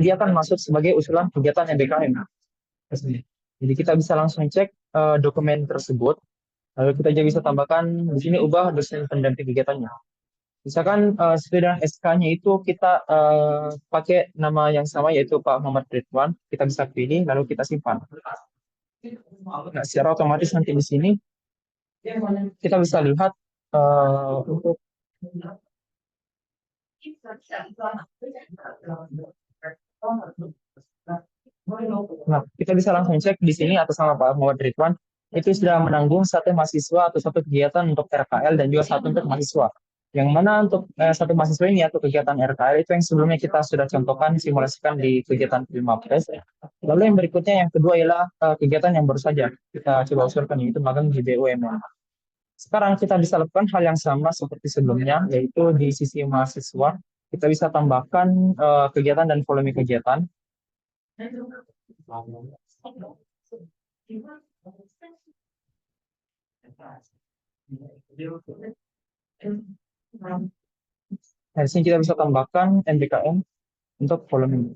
dia akan masuk sebagai usulan kegiatan MBKM. Jadi kita bisa langsung cek dokumen tersebut. Lalu kita juga bisa tambahkan di sini ubah dosen pendamping kegiatannya. Misalkan sesuai dengan SK-nya itu kita pakai nama yang sama yaitu Pak Muhammad Ridwan. Kita bisa pilih lalu kita simpan. Nah, secara otomatis nanti di sini kita bisa lihat untuk nah, kita bisa langsung cek di sini atas nama Pak Muhammad Ridwan itu sudah menanggung satu mahasiswa atau satu kegiatan untuk RKL dan juga satu untuk mahasiswa. Yang mana untuk satu mahasiswa ini atau kegiatan RKL itu yang sebelumnya kita sudah contohkan, simulasikan di kegiatan Filmapres. Lalu yang berikutnya yang kedua ialah kegiatan yang baru saja kita coba usulkan, yaitu magang di BUMN. Sekarang kita bisa lakukan hal yang sama seperti sebelumnya, yaitu di sisi mahasiswa kita bisa tambahkan kegiatan dan volume kegiatan. Nah, di sini kita bisa tambahkan MBKM untuk volume.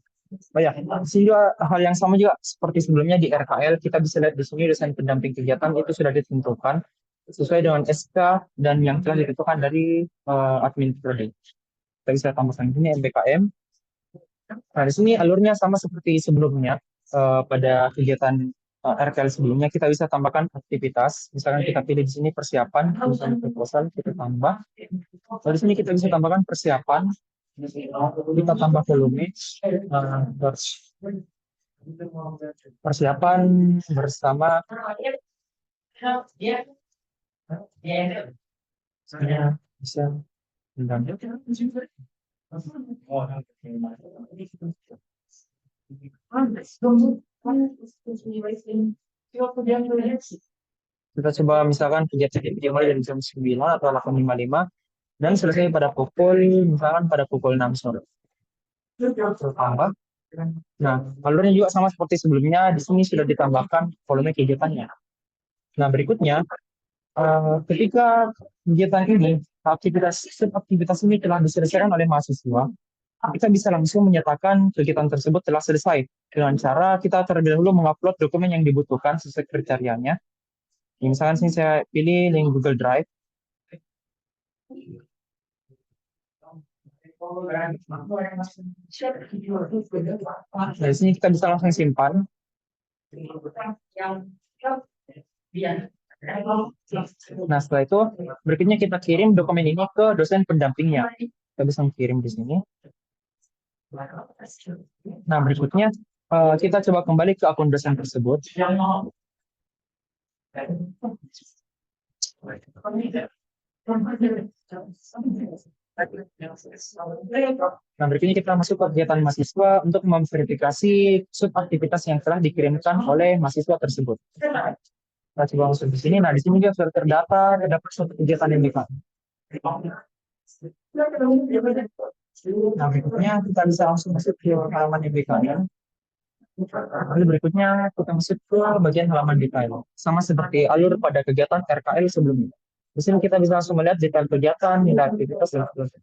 Oh ya, di sini juga hal yang sama juga seperti sebelumnya di RKL, kita bisa lihat di sini dosen pendamping kegiatan itu sudah ditentukan sesuai dengan SK dan yang telah ditentukan dari admin prodi. Kita bisa tambahkan ini MBKM. Nah, di sini alurnya sama seperti sebelumnya. Pada kegiatan RKL sebelumnya, kita bisa tambahkan aktivitas. Misalkan kita pilih di sini persiapan, misalnya proposal, kita tambah. Lalu di sini kita bisa tambahkan persiapan, kita tambah volume, persiapan bersama saya bisa mendampingi. Kita coba misalkan kegiatan ini dimulai dari jam 9 atau 8.55 dan selesai pada pukul misalkan pada pukul 6 sore. Tambah. Nah, alurnya juga sama seperti sebelumnya. Di sini sudah ditambahkan volume kegiatannya. Nah, berikutnya, ketika kegiatan ini, aktivitas ini telah diselesaikan oleh mahasiswa, kita bisa langsung menyatakan kegiatan tersebut telah selesai dengan cara kita terlebih dahulu mengupload dokumen yang dibutuhkan sesuai kriterianya. Misalkan sini saya pilih link Google Drive. Dari sini kita bisa langsung simpan. Nah, setelah itu berikutnya kita kirim dokumen ini ke dosen pendampingnya. Kita bisa kirim di sini. Nah, berikutnya kita coba kembali ke akun dosen tersebut. Nah, berikutnya kita masuk ke kegiatan mahasiswa untuk memverifikasi subaktivitas yang telah dikirimkan oleh mahasiswa tersebut. Kita coba masuk di sini. Nah, di sini juga sudah terdata, terdapat suatu kegiatan yang dipakai. Nah, berikutnya kita bisa langsung masuk ke halaman MBKM. Lalu berikutnya kita masuk ke bagian halaman detail. Sama seperti alur pada kegiatan RKL sebelumnya. Di sini kita bisa langsung melihat detail kegiatan, nilai aktivitas, dan seterusnya.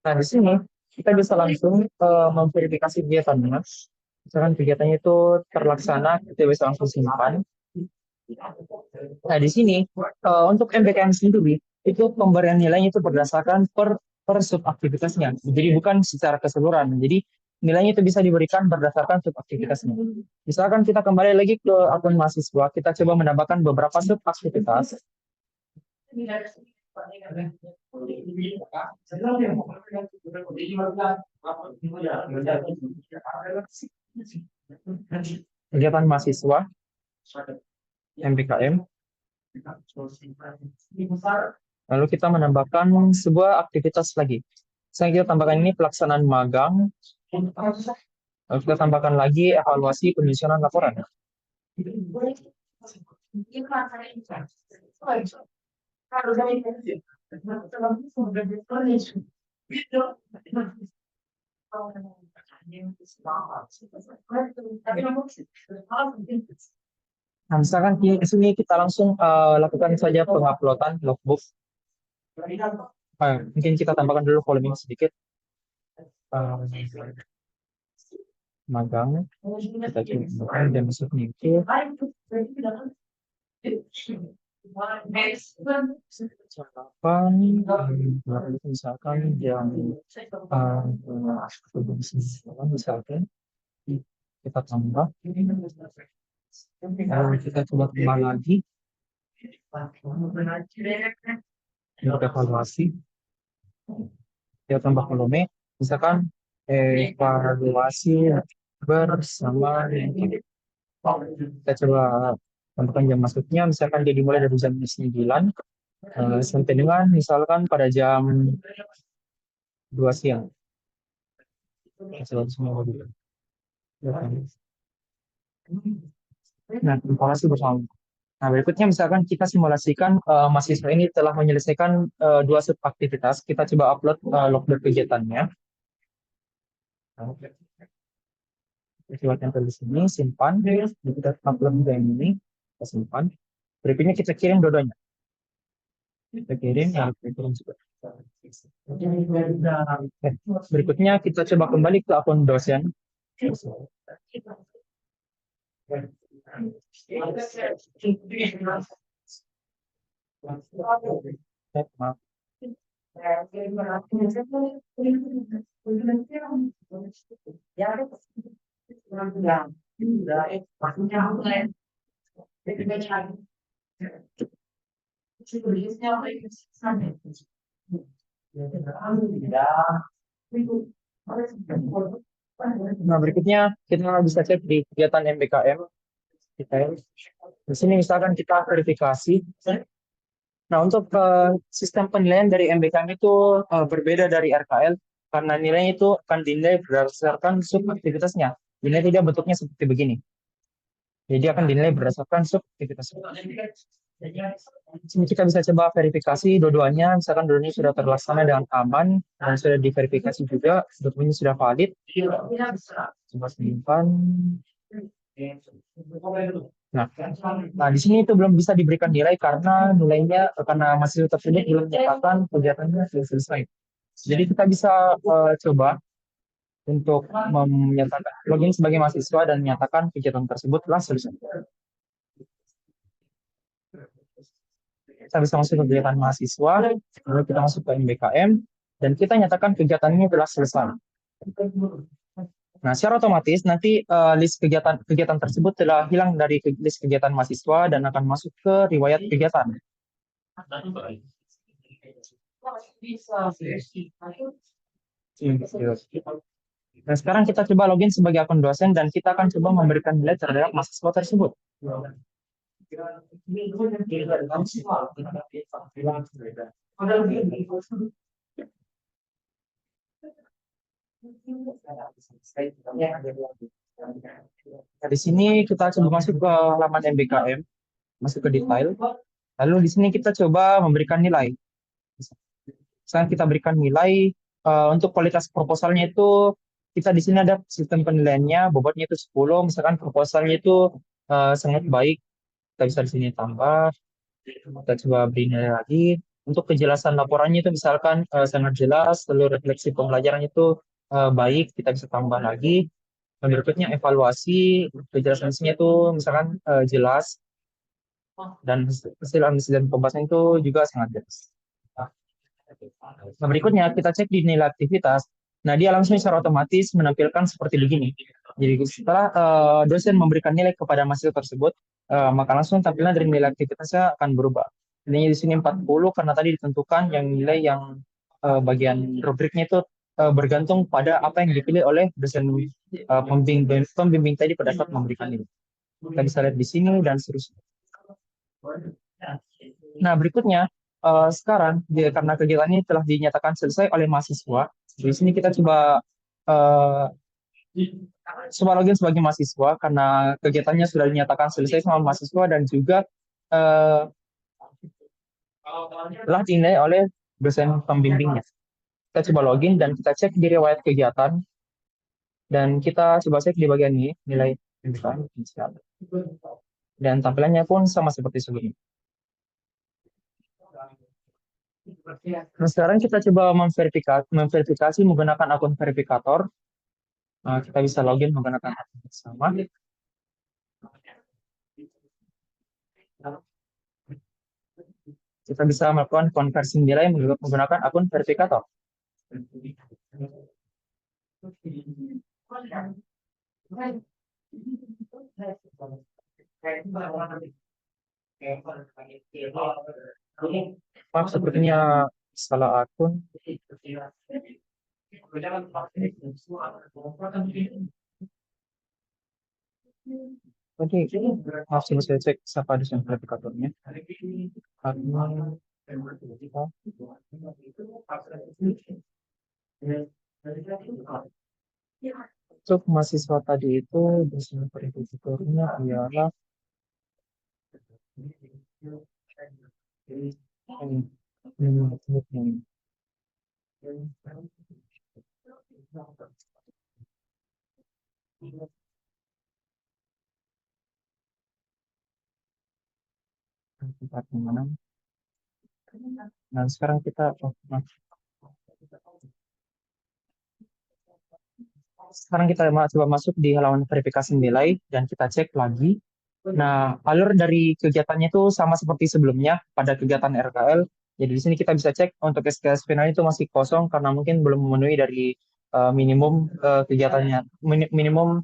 Nah, di sini kita bisa langsung memverifikasi kegiatannya. Misalkan kegiatannya itu terlaksana, kita bisa langsung simpan. Nah, di sini untuk MBKM sendiri itu pemberian nilainya itu berdasarkan per subaktivitasnya. Jadi bukan secara keseluruhan. Jadi nilainya itu bisa diberikan berdasarkan subaktivitasnya. Misalkan kita kembali lagi ke akun mahasiswa, kita coba menambahkan beberapa subaktivitas. Kegiatan mahasiswa MBKM. Lalu kita menambahkan sebuah aktivitas lagi. Saya kita tambahkan ini pelaksanaan magang. Lalu kita tambahkan lagi evaluasi penyusunan laporan. Nah, misalkan di sini kita langsung lakukan saja penguploadan logbook. Mungkin kita tambahkan dulu volume sedikit. Magang. Kita coba dan masuknya itu. Misalkan yang misalkan kita tambah. Lalu kita coba tambah lagi. Kita evaluasi. Kita tambah volume. Misalkan evaluasi bersama kita coba tambahkan jam masuknya. Misalkan dia dimulai dari jam 9. Sampai dengan misalkan pada jam 2 siang. Semua gitu. Nah, informasi bersama. Nah, berikutnya misalkan kita simulasikan mahasiswa ini telah menyelesaikan dua subaktivitas. Kita coba upload logbook kegiatannya. Nah, kita coba tempel di sini, simpan. Kita upload juga yang ini, kita simpan. Berikutnya kita kirim dua-duanya. Kita kirim, ya, kita kirim juga. Oke. Berikutnya kita coba kembali ke akun dosen. Maaf. Nah, berikutnya kita bisa cek di kegiatan MBKM. Kita di sini misalkan kita verifikasi. Nah, untuk sistem penilaian dari MBKM itu berbeda dari RKL karena nilainya itu akan dinilai berdasarkan subaktivitasnya. Ini tidak bentuknya seperti begini. Jadi akan dinilai berdasarkan subaktivitas. Sini kita bisa coba verifikasi dua-duanya, misalkan dua-duanya sudah terlaksana dengan aman dan sudah diverifikasi juga, dokumennya sudah valid. Coba simpan. Nah, nah, di sini itu belum bisa diberikan nilai karena mahasiswa tersebut belum menyatakan kegiatannya sudah selesai. Jadi kita bisa coba untuk menyatakan login sebagai mahasiswa dan menyatakan kegiatan tersebut telah selesai. Kita bisa masuk ke kegiatan mahasiswa, lalu kita masuk ke MBKM, dan kita nyatakan kegiatan ini telah selesai. Nah, secara otomatis nanti list kegiatan tersebut telah hilang dari list kegiatan mahasiswa dan akan masuk ke riwayat kegiatan. Nah, sekarang kita coba login sebagai akun dosen dan kita akan coba memberikan nilai terhadap mahasiswa tersebut. Nah, di sini kita coba masuk ke halaman MBKM, masuk ke detail. Lalu di sini kita coba memberikan nilai. Misalkan kita berikan nilai untuk kualitas proposalnya itu kita di sini ada sistem penilaiannya, bobotnya itu 10, misalkan proposalnya itu sangat baik, kita bisa di sini tambah, kita coba beri nilai lagi. Untuk kejelasan laporannya itu misalkan sangat jelas, lalu refleksi pembelajaran itu baik, kita bisa tambah lagi. Dan berikutnya evaluasi, kejelasan isinya itu misalkan jelas, dan hasil analisis dan pembahasan itu juga sangat jelas. Nah, berikutnya kita cek di nilai aktivitas. Nah, dia langsung secara otomatis menampilkan seperti begini. Jadi setelah dosen memberikan nilai kepada mahasiswa tersebut, maka langsung tampilan dari nilai aktivitasnya akan berubah. Nilainya di sini 40 karena tadi ditentukan yang nilai yang bagian rubriknya itu bergantung pada apa yang dipilih oleh dosen pembimbing tadi pada saat memberikan nilai. Kita bisa lihat di sini dan seterusnya. Nah, berikutnya, sekarang karena kegiatan ini telah dinyatakan selesai oleh mahasiswa, di sini kita eh, coba login sebagai mahasiswa karena kegiatannya sudah dinyatakan selesai sama mahasiswa dan juga eh, telah dinilai oleh dosen pembimbingnya. Kita coba login dan kita cek di riwayat kegiatan dan kita coba cek di bagian ini nilai kegiatan dan tampilannya pun sama seperti sebelumnya. Nah, sekarang kita coba memverifikasi menggunakan akun verifikator. Kita bisa login menggunakan akun yang sama. Kita bisa melakukan konversi nilai menggunakan akun verifikator. Maaf, sepertinya salah akun. Oke, maaf, coba saya cek siapa dosen verifikatornya. Admin. Untuk mahasiswa tadi itu dosen verifiturnya ialah tempat mana. Nah, sekarang kita coba masuk di halaman verifikasi nilai dan kita cek lagi. Nah, alur dari kegiatannya itu sama seperti sebelumnya pada kegiatan RKL. Jadi di sini kita bisa cek untuk SKS final itu masih kosong karena mungkin belum memenuhi dari minimum kegiatannya, minimum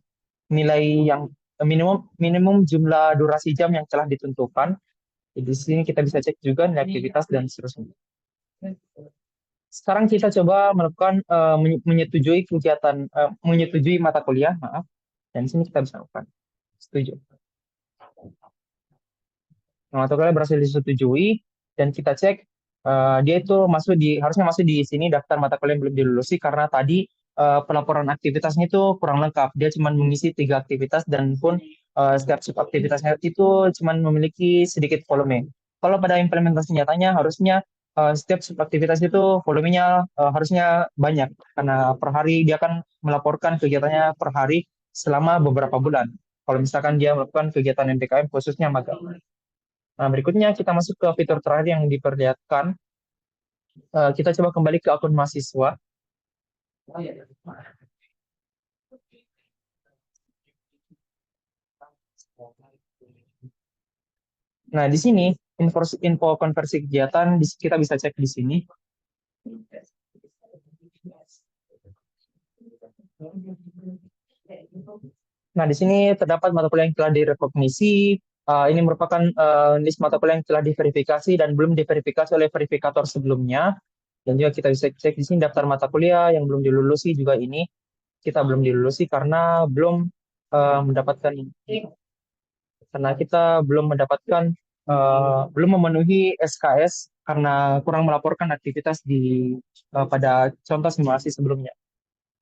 nilai yang minimum minimum jumlah durasi jam yang telah ditentukan. Jadi di sini kita bisa cek juga nilai aktivitas dan seterusnya. Sekarang kita coba melakukan menyetujui kegiatan, menyetujui mata kuliah, maaf. Dan di sini kita bisa lakukan setuju. Nah, mata kuliah berhasil disetujui dan kita cek dia itu harusnya masuk di sini daftar mata kuliah yang belum dilulusi karena tadi pelaporan aktivitasnya itu kurang lengkap. Dia cuma mengisi 3 aktivitas dan pun setiap subaktivitasnya itu cuma memiliki sedikit volume. Kalau pada implementasi nyatanya harusnya setiap subaktivitas itu volumenya harusnya banyak karena per hari dia akan melaporkan kegiatannya per hari selama beberapa bulan. Kalau misalkan dia melakukan kegiatan MPKM khususnya magang. Nah, berikutnya kita masuk ke fitur terakhir yang diperlihatkan. Kita coba kembali ke akun mahasiswa. Nah, di sini info konversi kegiatan kita bisa cek di sini. Nah, di sini terdapat mata kuliah yang telah direkognisi. Ini merupakan list mata kuliah yang telah diverifikasi dan belum diverifikasi oleh verifikator sebelumnya. Dan juga kita bisa cek di sini daftar mata kuliah yang belum dilulusi juga ini. Kita belum dilulusi karena mendapatkan belum memenuhi SKS karena kurang melaporkan aktivitas pada contoh simulasi sebelumnya.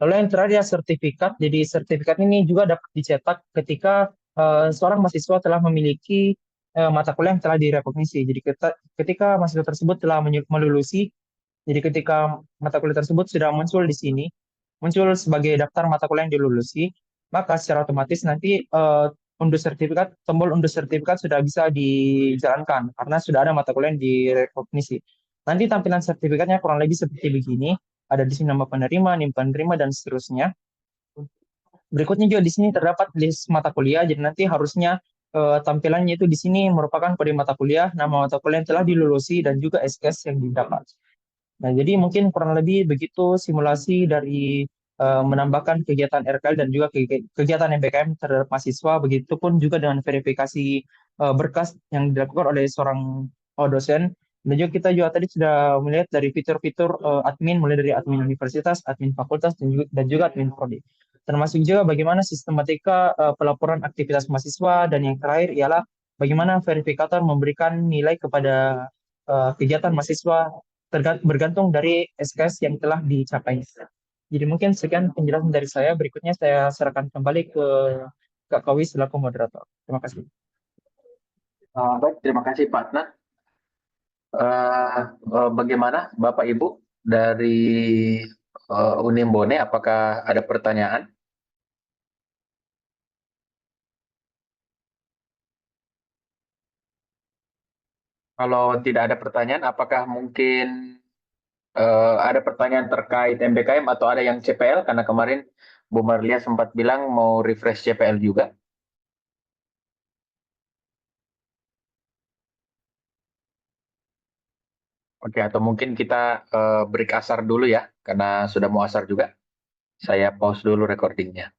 Lalu yang terakhir ya sertifikat. Jadi sertifikat ini juga dapat dicetak ketika seorang mahasiswa telah memiliki mata kuliah yang telah direkognisi. Jadi ketika mahasiswa tersebut telah melulusi, jadi ketika mata kuliah tersebut sudah muncul di sini, muncul sebagai daftar mata kuliah yang dilulusi, maka secara otomatis nanti tombol unduh sertifikat sudah bisa dijalankan karena sudah ada mata kuliah yang direkognisi. Nanti tampilan sertifikatnya kurang lebih seperti begini. Ada di sini nama penerima, NIM penerima, dan seterusnya. Berikutnya juga di sini terdapat list mata kuliah. Jadi nanti harusnya tampilannya itu di sini merupakan kode mata kuliah, nama mata kuliah yang telah dilulusi, dan juga SKS yang didapat. Nah, jadi mungkin kurang lebih begitu simulasi dari menambahkan kegiatan RKL dan juga kegiatan MBKM terhadap mahasiswa, begitupun juga dengan verifikasi berkas yang dilakukan oleh seorang dosen. Dan juga kita juga tadi sudah melihat dari fitur-fitur admin, mulai dari admin universitas, admin fakultas, dan juga admin prodi. Termasuk juga bagaimana sistematika pelaporan aktivitas mahasiswa, dan yang terakhir ialah bagaimana verifikator memberikan nilai kepada kegiatan mahasiswa bergantung dari SKS yang telah dicapai. Jadi mungkin sekian penjelasan dari saya. Berikutnya saya serahkan kembali ke Kak Kawi selaku moderator. Terima kasih.
Baik, terima kasih Pak Adnan. Bagaimana Bapak Ibu dari Unimbone, apakah ada pertanyaan? Kalau tidak ada pertanyaan, apakah mungkin ada pertanyaan terkait MBKM atau ada yang CPL? Karena kemarin Bu Marlia sempat bilang mau refresh CPL juga. Oke, atau mungkin kita break asar dulu ya, karena sudah mau asar juga. Saya pause dulu recordingnya.